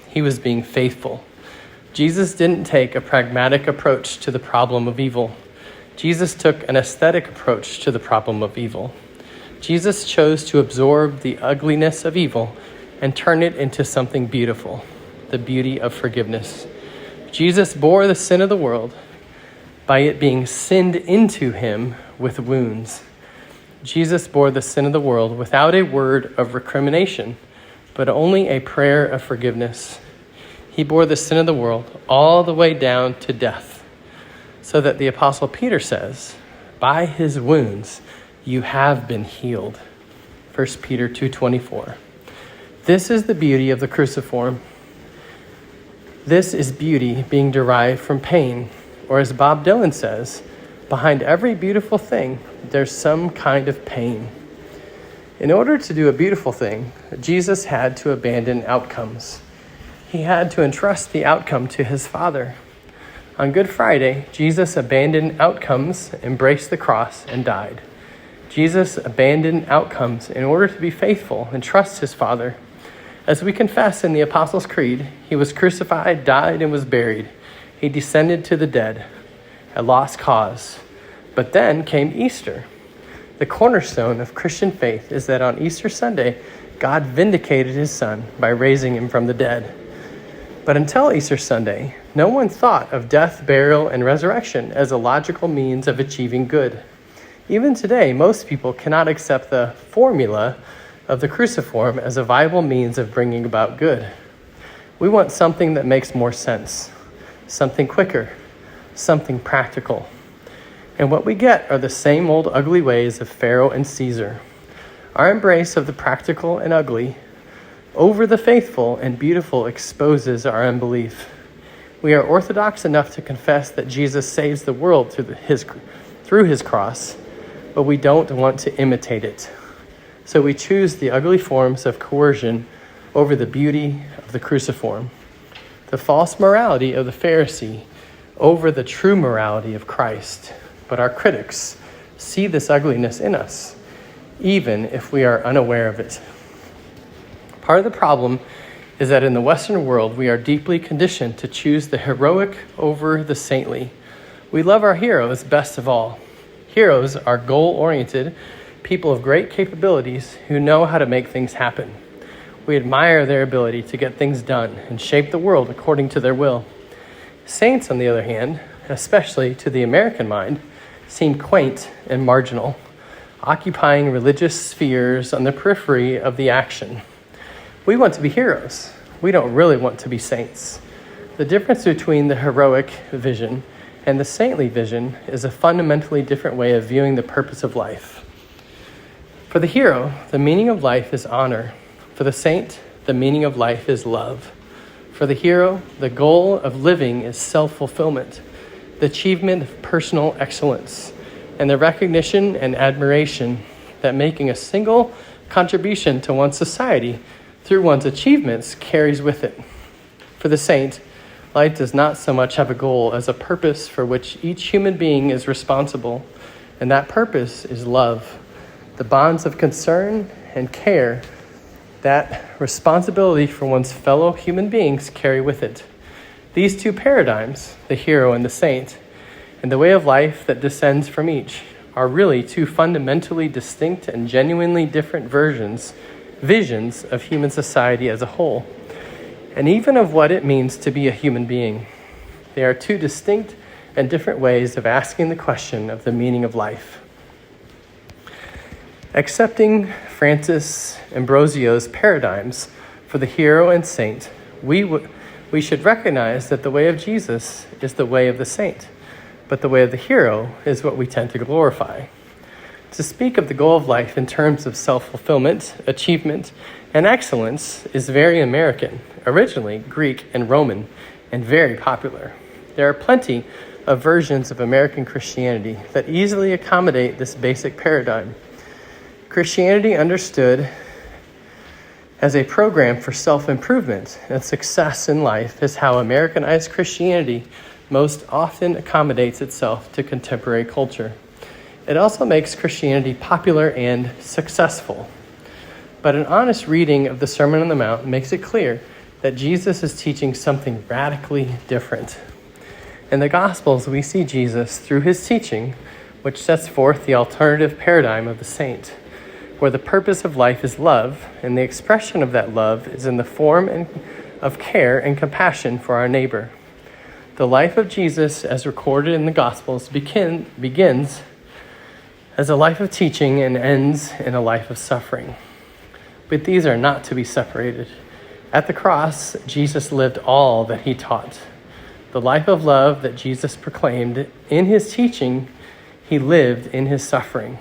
He was being faithful. Jesus didn't take a pragmatic approach to the problem of evil. Jesus took an aesthetic approach to the problem of evil. Jesus chose to absorb the ugliness of evil and turn it into something beautiful, the beauty of forgiveness. Jesus bore the sin of the world by it being sinned into him with wounds. Jesus bore the sin of the world without a word of recrimination, but only a prayer of forgiveness. He bore the sin of the world all the way down to death, so that the Apostle Peter says, by his wounds you have been healed. 1 Peter 2:24. This is the beauty of the cruciform. This is beauty being derived from pain, or as Bob Dylan says, behind every beautiful thing, there's some kind of pain. In order to do a beautiful thing, Jesus had to abandon outcomes. He had to entrust the outcome to his Father. On Good Friday, Jesus abandoned outcomes, embraced the cross, and died. Jesus abandoned outcomes in order to be faithful and trust his Father. As we confess in the Apostles' Creed, he was crucified, died, and was buried. He descended to the dead, a lost cause. But then came Easter. The cornerstone of Christian faith is that on Easter Sunday, God vindicated his son by raising him from the dead. But until Easter Sunday, no one thought of death, burial, and resurrection as a logical means of achieving good. Even today, most people cannot accept the formula of the cruciform as a viable means of bringing about good. We want something that makes more sense, something quicker, something practical. And what we get are the same old ugly ways of Pharaoh and Caesar. Our embrace of the practical and ugly over the faithful and beautiful exposes our unbelief. We are orthodox enough to confess that Jesus saves the world through his cross, but we don't want to imitate it. So we choose the ugly forms of coercion over the beauty of the cruciform, the false morality of the Pharisee over the true morality of Christ. But our critics see this ugliness in us, even if we are unaware of it. Part of the problem is that in the Western world, we are deeply conditioned to choose the heroic over the saintly. We love our heroes best of all. Heroes are goal-oriented, people of great capabilities who know how to make things happen. We admire their ability to get things done and shape the world according to their will. Saints, on the other hand, especially to the American mind, seem quaint and marginal, occupying religious spheres on the periphery of the action. We want to be heroes. We don't really want to be saints. The difference between the heroic vision and the saintly vision is a fundamentally different way of viewing the purpose of life. For the hero, the meaning of life is honor. For the saint, the meaning of life is love. For the hero, the goal of living is self-fulfillment, the achievement of personal excellence, and the recognition and admiration that making a single contribution to one's society through one's achievements carries with it. For the saint, life does not so much have a goal as a purpose for which each human being is responsible, and that purpose is love, the bonds of concern and care that responsibility for one's fellow human beings carry with it. These two paradigms, the hero and the saint, and the way of life that descends from each, are really two fundamentally distinct and genuinely different visions of human society as a whole, and even of what it means to be a human being. They are two distinct and different ways of asking the question of the meaning of life. Accepting Francis Ambrosio's paradigms for the hero and saint, we should recognize that the way of Jesus is the way of the saint, but the way of the hero is what we tend to glorify. To speak of the goal of life in terms of self-fulfillment, achievement, and excellence is very American, originally Greek and Roman, and very popular. There are plenty of versions of American Christianity that easily accommodate this basic paradigm. Christianity understood as a program for self-improvement and success in life is how Americanized Christianity most often accommodates itself to contemporary culture. It also makes Christianity popular and successful. But an honest reading of the Sermon on the Mount makes it clear that Jesus is teaching something radically different. In the Gospels, we see Jesus through his teaching, which sets forth the alternative paradigm of the saint, where the purpose of life is love, and the expression of that love is in the form of care and compassion for our neighbor. The life of Jesus, as recorded in the Gospels, begins as a life of teaching and ends in a life of suffering. But these are not to be separated. At the cross, Jesus lived all that he taught. The life of love that Jesus proclaimed in his teaching, he lived in his suffering.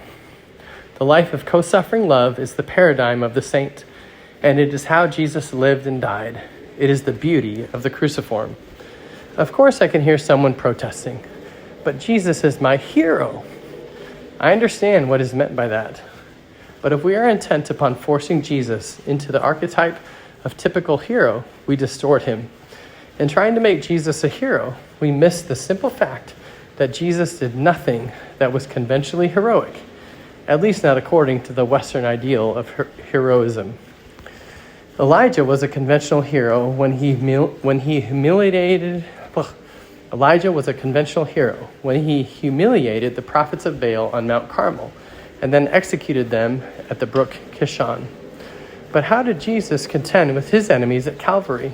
The life of co-suffering love is the paradigm of the saint, and it is how Jesus lived and died. It is the beauty of the cruciform. Of course, I can hear someone protesting, but Jesus is my hero. I understand what is meant by that. But if we are intent upon forcing Jesus into the archetype of typical hero, we distort him. In trying to make Jesus a hero, we miss the simple fact that Jesus did nothing that was conventionally heroic, at least not according to the Western ideal of heroism. Elijah was a conventional hero when he humiliated the prophets of Baal on Mount Carmel and then executed them at the brook Kishon. But how did Jesus contend with his enemies at Calvary?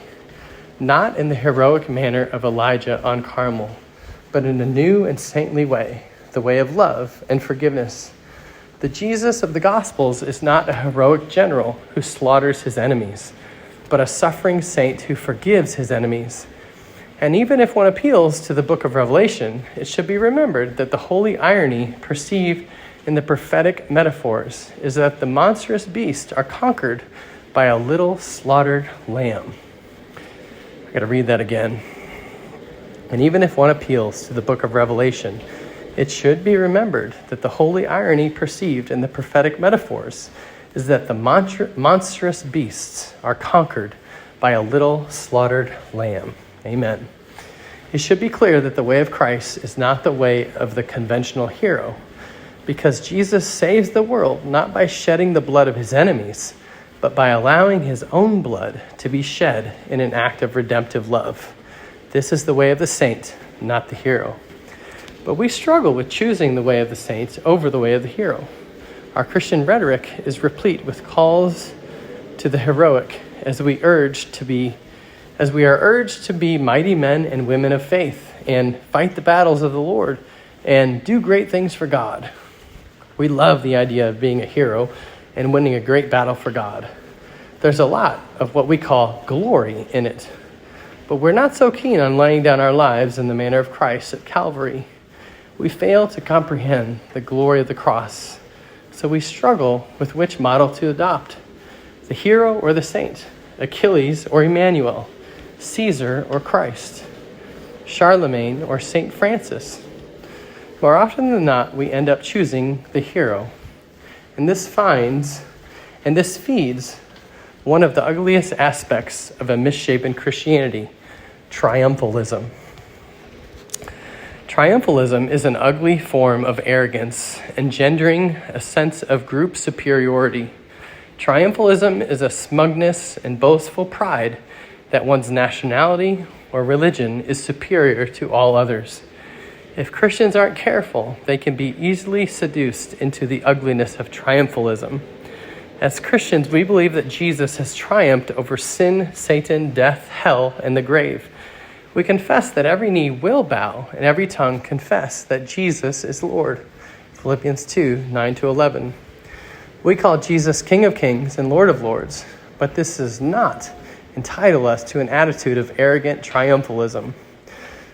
Not in the heroic manner of Elijah on Carmel, but in a new and saintly way, the way of love and forgiveness. The Jesus of the Gospels is not a heroic general who slaughters his enemies, but a suffering saint who forgives his enemies. And even if one appeals to the book of Revelation, it should be remembered that the holy irony perceived in the prophetic metaphors is that the monstrous beasts are conquered by a little slaughtered lamb. I got to read that again. And even if one appeals to the book of Revelation, it should be remembered that the holy irony perceived in the prophetic metaphors is that the monstrous beasts are conquered by a little slaughtered lamb. Amen. It should be clear that the way of Christ is not the way of the conventional hero, because Jesus saves the world not by shedding the blood of his enemies, but by allowing his own blood to be shed in an act of redemptive love. This is the way of the saint, not the hero. But we struggle with choosing the way of the saints over the way of the hero. Our Christian rhetoric is replete with calls to the heroic as we are urged to be mighty men and women of faith and fight the battles of the Lord and do great things for God. We love the idea of being a hero and winning a great battle for God. There's a lot of what we call glory in it, but we're not so keen on laying down our lives in the manner of Christ at Calvary. We fail to comprehend the glory of the cross, so we struggle with which model to adopt, the hero or the saint, Achilles or Emmanuel, Caesar or Christ, Charlemagne or St. Francis. More often than not, we end up choosing the hero, and this feeds one of the ugliest aspects of a misshapen Christianity, triumphalism. Triumphalism is an ugly form of arrogance, engendering a sense of group superiority. Triumphalism is a smugness and boastful pride that one's nationality or religion is superior to all others. If Christians aren't careful, they can be easily seduced into the ugliness of triumphalism. As Christians, we believe that Jesus has triumphed over sin, Satan, death, hell, and the grave. We confess that every knee will bow and every tongue confess that Jesus is Lord. Philippians 2, 9-11. We call Jesus King of Kings and Lord of Lords, but this does not entitle us to an attitude of arrogant triumphalism.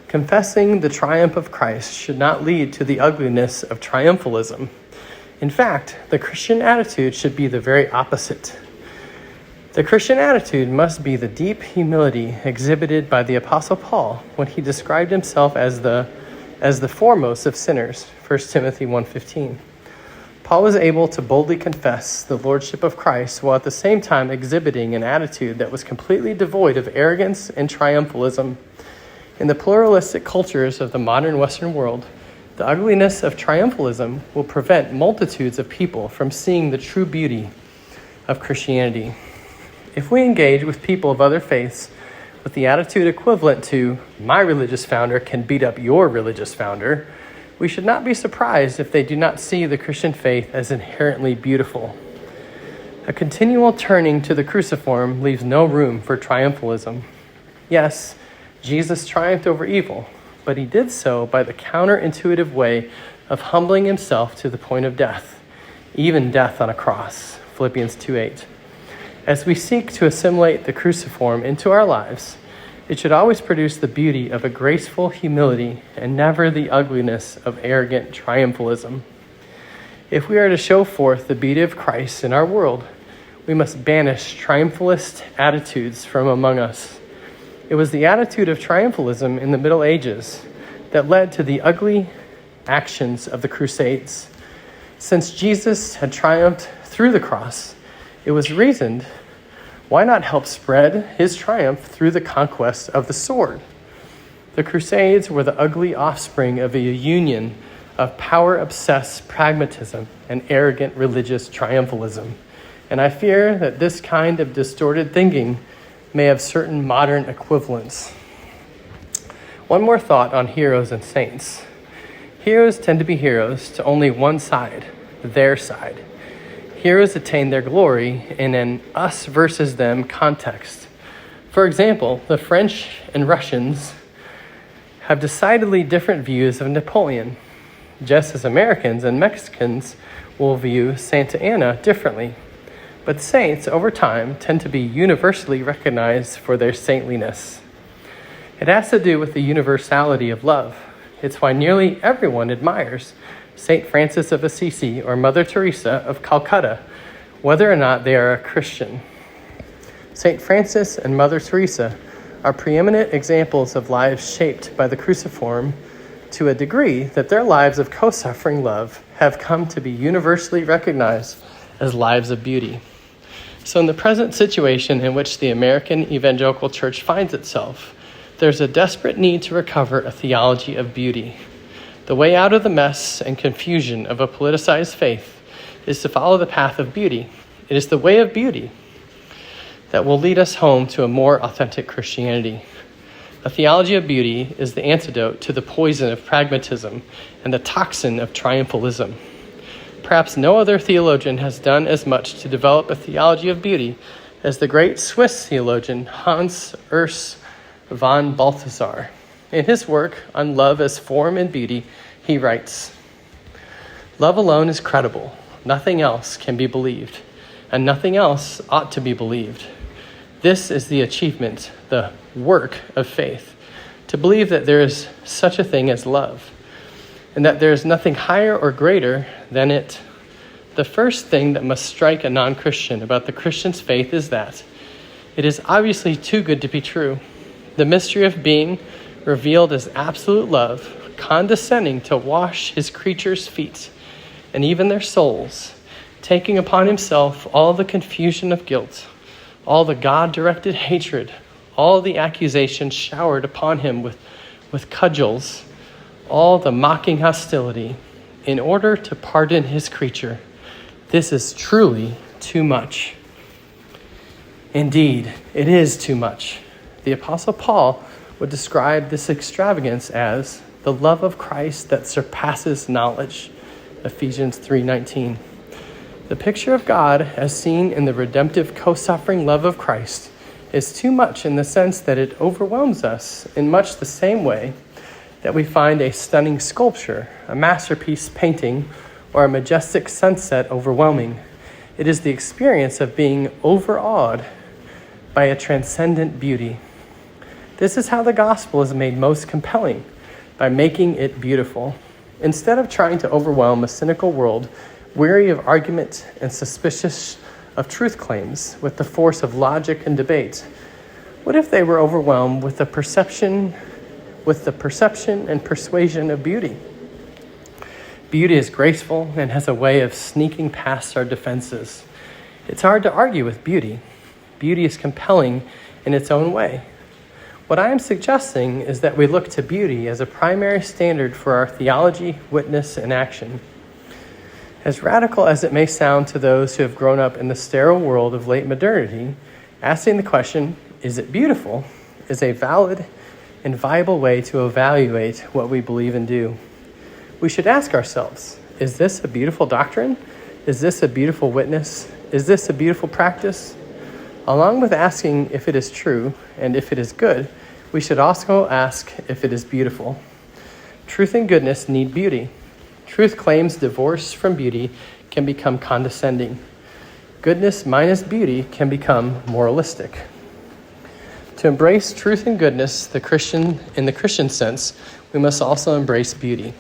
Confessing the triumph of Christ should not lead to the ugliness of triumphalism. In fact, the Christian attitude should be the very opposite. The Christian attitude must be the deep humility exhibited by the Apostle Paul when he described himself as the foremost of sinners, 1 Timothy 1:15. Paul was able to boldly confess the lordship of Christ while at the same time exhibiting an attitude that was completely devoid of arrogance and triumphalism. In the pluralistic cultures of the modern Western world, the ugliness of triumphalism will prevent multitudes of people from seeing the true beauty of Christianity. If we engage with people of other faiths with the attitude equivalent to, my religious founder can beat up your religious founder, we should not be surprised if they do not see the Christian faith as inherently beautiful. A continual turning to the cruciform leaves no room for triumphalism. Yes, Jesus triumphed over evil, but he did so by the counterintuitive way of humbling himself to the point of death, even death on a cross. Philippians 2:8. As we seek to assimilate the cruciform into our lives, it should always produce the beauty of a graceful humility and never the ugliness of arrogant triumphalism. If we are to show forth the beauty of Christ in our world, we must banish triumphalist attitudes from among us. It was the attitude of triumphalism in the Middle Ages that led to the ugly actions of the Crusades. Since Jesus had triumphed through the cross, it was reasoned, why not help spread his triumph through the conquest of the sword? The Crusades were the ugly offspring of a union of power-obsessed pragmatism and arrogant religious triumphalism. And I fear that this kind of distorted thinking may have certain modern equivalents. One more thought on heroes and saints. Heroes tend to be heroes to only one side, their side. heroes attain their glory in an us versus them context. For example, the French and Russians have decidedly different views of Napoleon, just as Americans and Mexicans will view Santa Anna differently. But saints, over time, tend to be universally recognized for their saintliness. It has to do with the universality of love. It's why nearly everyone admires St. Francis of Assisi or Mother Teresa of Calcutta, whether or not they are a Christian. St. Francis and Mother Teresa are preeminent examples of lives shaped by the cruciform to a degree that their lives of co-suffering love have come to be universally recognized as lives of beauty. So in the present situation in which the American evangelical church finds itself, there's a desperate need to recover a theology of beauty. The way out of the mess and confusion of a politicized faith is to follow the path of beauty. It is the way of beauty that will lead us home to a more authentic Christianity. A theology of beauty is the antidote to the poison of pragmatism and the toxin of triumphalism. Perhaps no other theologian has done as much to develop a theology of beauty as the great Swiss theologian Hans Urs von Balthasar. In his work on love as form and beauty, he writes, "Love alone is credible. Nothing else can be believed, and nothing else ought to be believed. This is the achievement, the work of faith, to believe that there is such a thing as love, and that there is nothing higher or greater than it. The first thing that must strike a non-Christian about the Christian's faith is that it is obviously too good to be true. The mystery of being revealed as absolute love, condescending to wash his creatures' feet and even their souls, taking upon himself all the confusion of guilt, all the God-directed hatred, all the accusations showered upon him with cudgels, all the mocking hostility, in order to pardon his creature. This is truly too much. Indeed, it is too much." The Apostle Paul would describe this extravagance as the love of Christ that surpasses knowledge, Ephesians 3:19. The picture of God as seen in the redemptive co-suffering love of Christ is too much in the sense that it overwhelms us in much the same way that we find a stunning sculpture, a masterpiece painting, or a majestic sunset overwhelming. It is the experience of being overawed by a transcendent beauty. This is how the gospel is made most compelling, by making it beautiful. Instead of trying to overwhelm a cynical world, weary of argument and suspicious of truth claims with the force of logic and debate, what if they were overwhelmed with the perception and persuasion of beauty? Beauty is graceful and has a way of sneaking past our defenses. It's hard to argue with beauty. Beauty is compelling in its own way. What I am suggesting is that we look to beauty as a primary standard for our theology, witness, and action. As radical as it may sound to those who have grown up in the sterile world of late modernity, asking the question, is it beautiful, is a valid and viable way to evaluate what we believe and do. We should ask ourselves, is this a beautiful doctrine? Is this a beautiful witness? Is this a beautiful practice? Along with asking if it is true and if it is good, we should also ask if it is beautiful. Truth and goodness need beauty. Truth claims divorced from beauty can become condescending. Goodness minus beauty can become moralistic. To embrace truth and goodness, in the Christian sense, we must also embrace beauty.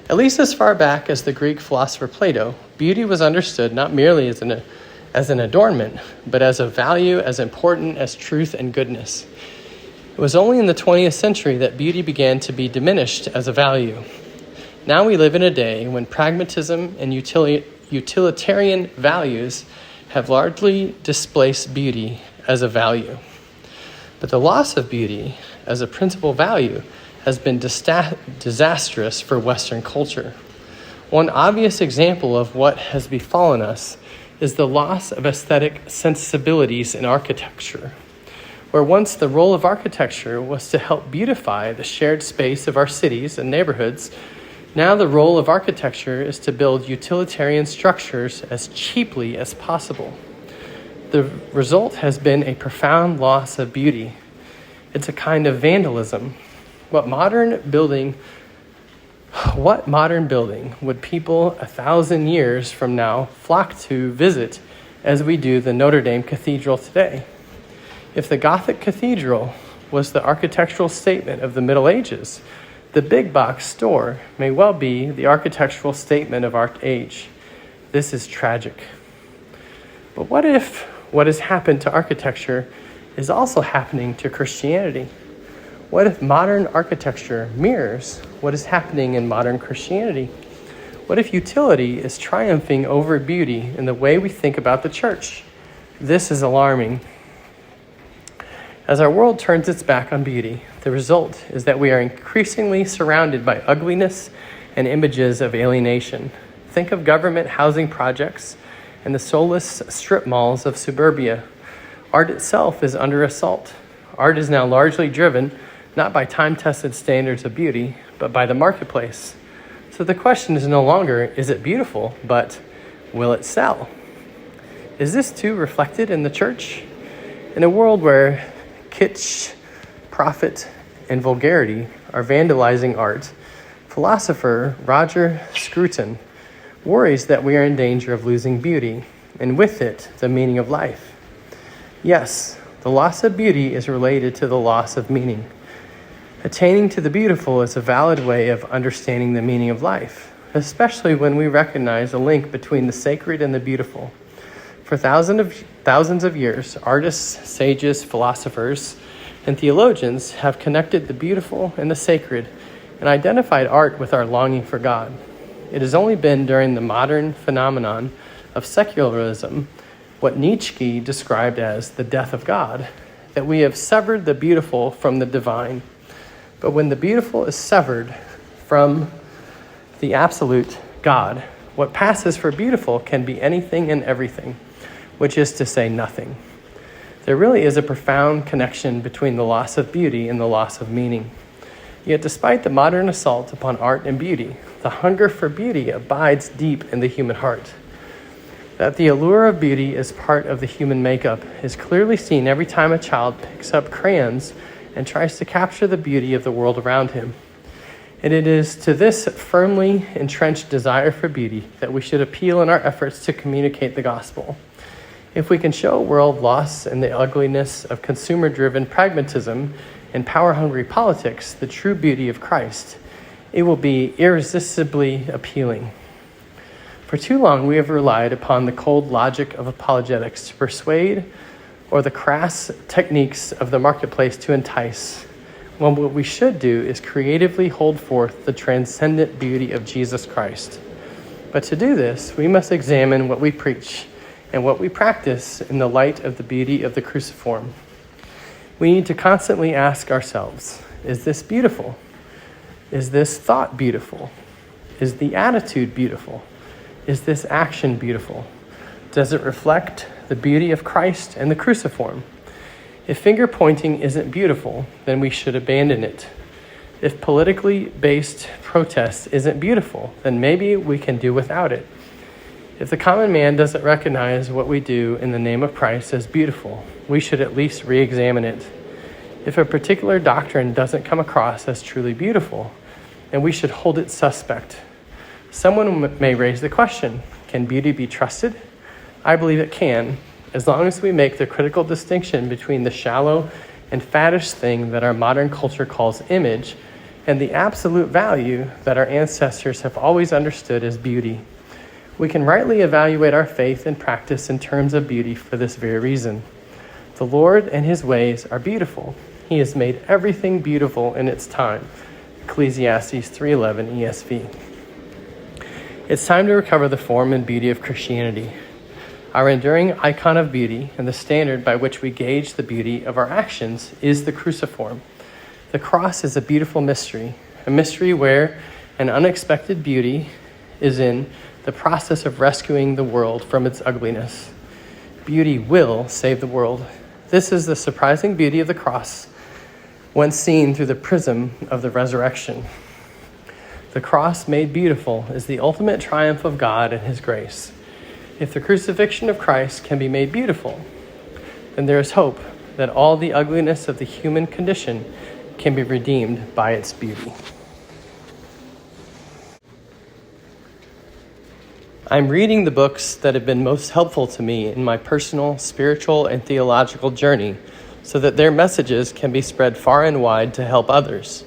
At least as far back as the Greek philosopher Plato, beauty was understood not merely as an adornment, but as a value as important as truth and goodness. It was only in the 20th century that beauty began to be diminished as a value. Now we live in a day when pragmatism and utilitarian values have largely displaced beauty as a value. But the loss of beauty as a principal value has been disastrous for Western culture. One obvious example of what has befallen us is the loss of aesthetic sensibilities in architecture, where once the role of architecture was to help beautify the shared space of our cities and neighborhoods. Now the role of architecture is to build utilitarian structures as cheaply as possible. The result has been a profound loss of beauty. It's a kind of vandalism. What modern building would people 1,000 years from now flock to visit as we do the Notre Dame Cathedral today? If the Gothic cathedral was the architectural statement of the Middle Ages, the big box store may well be the architectural statement of our age. This is tragic. But what if what has happened to architecture is also happening to Christianity? What if modern architecture mirrors what is happening in modern Christianity? What if utility is triumphing over beauty in the way we think about the church? This is alarming. As our world turns its back on beauty, the result is that we are increasingly surrounded by ugliness and images of alienation. Think of government housing projects and the soulless strip malls of suburbia. Art itself is under assault. Art is now largely driven not by time-tested standards of beauty, but by the marketplace. So the question is no longer, is it beautiful, but will it sell? Is this too reflected in the church? In a world where kitsch, profit, and vulgarity are vandalizing art, philosopher Roger Scruton worries that we are in danger of losing beauty, and with it, the meaning of life. Yes, the loss of beauty is related to the loss of meaning. Attaining to the beautiful is a valid way of understanding the meaning of life, especially when we recognize a link between the sacred and the beautiful. For thousands of years, artists, sages, philosophers, and theologians have connected the beautiful and the sacred and identified art with our longing for God. It has only been during the modern phenomenon of secularism, what Nietzsche described as the death of God, that we have severed the beautiful from the divine. But when the beautiful is severed from the absolute God, what passes for beautiful can be anything and everything, which is to say nothing. There really is a profound connection between the loss of beauty and the loss of meaning. Yet despite the modern assault upon art and beauty, the hunger for beauty abides deep in the human heart. That the allure of beauty is part of the human makeup is clearly seen every time a child picks up crayons and tries to capture the beauty of the world around him. And it is to this firmly entrenched desire for beauty that we should appeal in our efforts to communicate the gospel. If we can show a world lost in the ugliness of consumer-driven pragmatism and power-hungry politics the true beauty of Christ, it will be irresistibly appealing. For too long, we have relied upon the cold logic of apologetics to persuade or the crass techniques of the marketplace to entice, when what we should do is creatively hold forth the transcendent beauty of Jesus Christ. But to do this, we must examine what we preach and what we practice in the light of the beauty of the cruciform. We need to constantly ask ourselves, is this beautiful? Is this thought beautiful? Is the attitude beautiful? Is this action beautiful? Does it reflect the beauty of Christ and the cruciform? If finger pointing isn't beautiful, then we should abandon it. If politically based protest isn't beautiful, then maybe we can do without it. If the common man doesn't recognize what we do in the name of Christ as beautiful, we should at least re-examine it. If a particular doctrine doesn't come across as truly beautiful, then we should hold it suspect. Someone may raise the question, can beauty be trusted? I believe it can, as long as we make the critical distinction between the shallow and faddish thing that our modern culture calls image and the absolute value that our ancestors have always understood as beauty. We can rightly evaluate our faith and practice in terms of beauty for this very reason. The Lord and his ways are beautiful. He has made everything beautiful in its time. Ecclesiastes 3:11 ESV. It's time to recover the form and beauty of Christianity. Our enduring icon of beauty and the standard by which we gauge the beauty of our actions is the cruciform. The cross is a beautiful mystery, a mystery where an unexpected beauty is in the process of rescuing the world from its ugliness. Beauty will save the world. This is the surprising beauty of the cross when seen through the prism of the resurrection. The cross made beautiful is the ultimate triumph of God and his grace. If the crucifixion of Christ can be made beautiful, then there is hope that all the ugliness of the human condition can be redeemed by its beauty. I'm reading the books that have been most helpful to me in my personal, spiritual, and theological journey so that their messages can be spread far and wide to help others.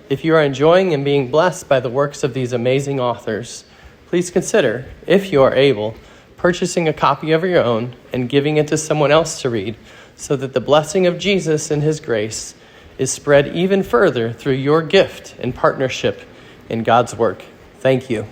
If you are enjoying and being blessed by the works of these amazing authors, please consider, if you are able, purchasing a copy of your own and giving it to someone else to read so that the blessing of Jesus and his grace is spread even further through your gift and partnership in God's work. Thank you.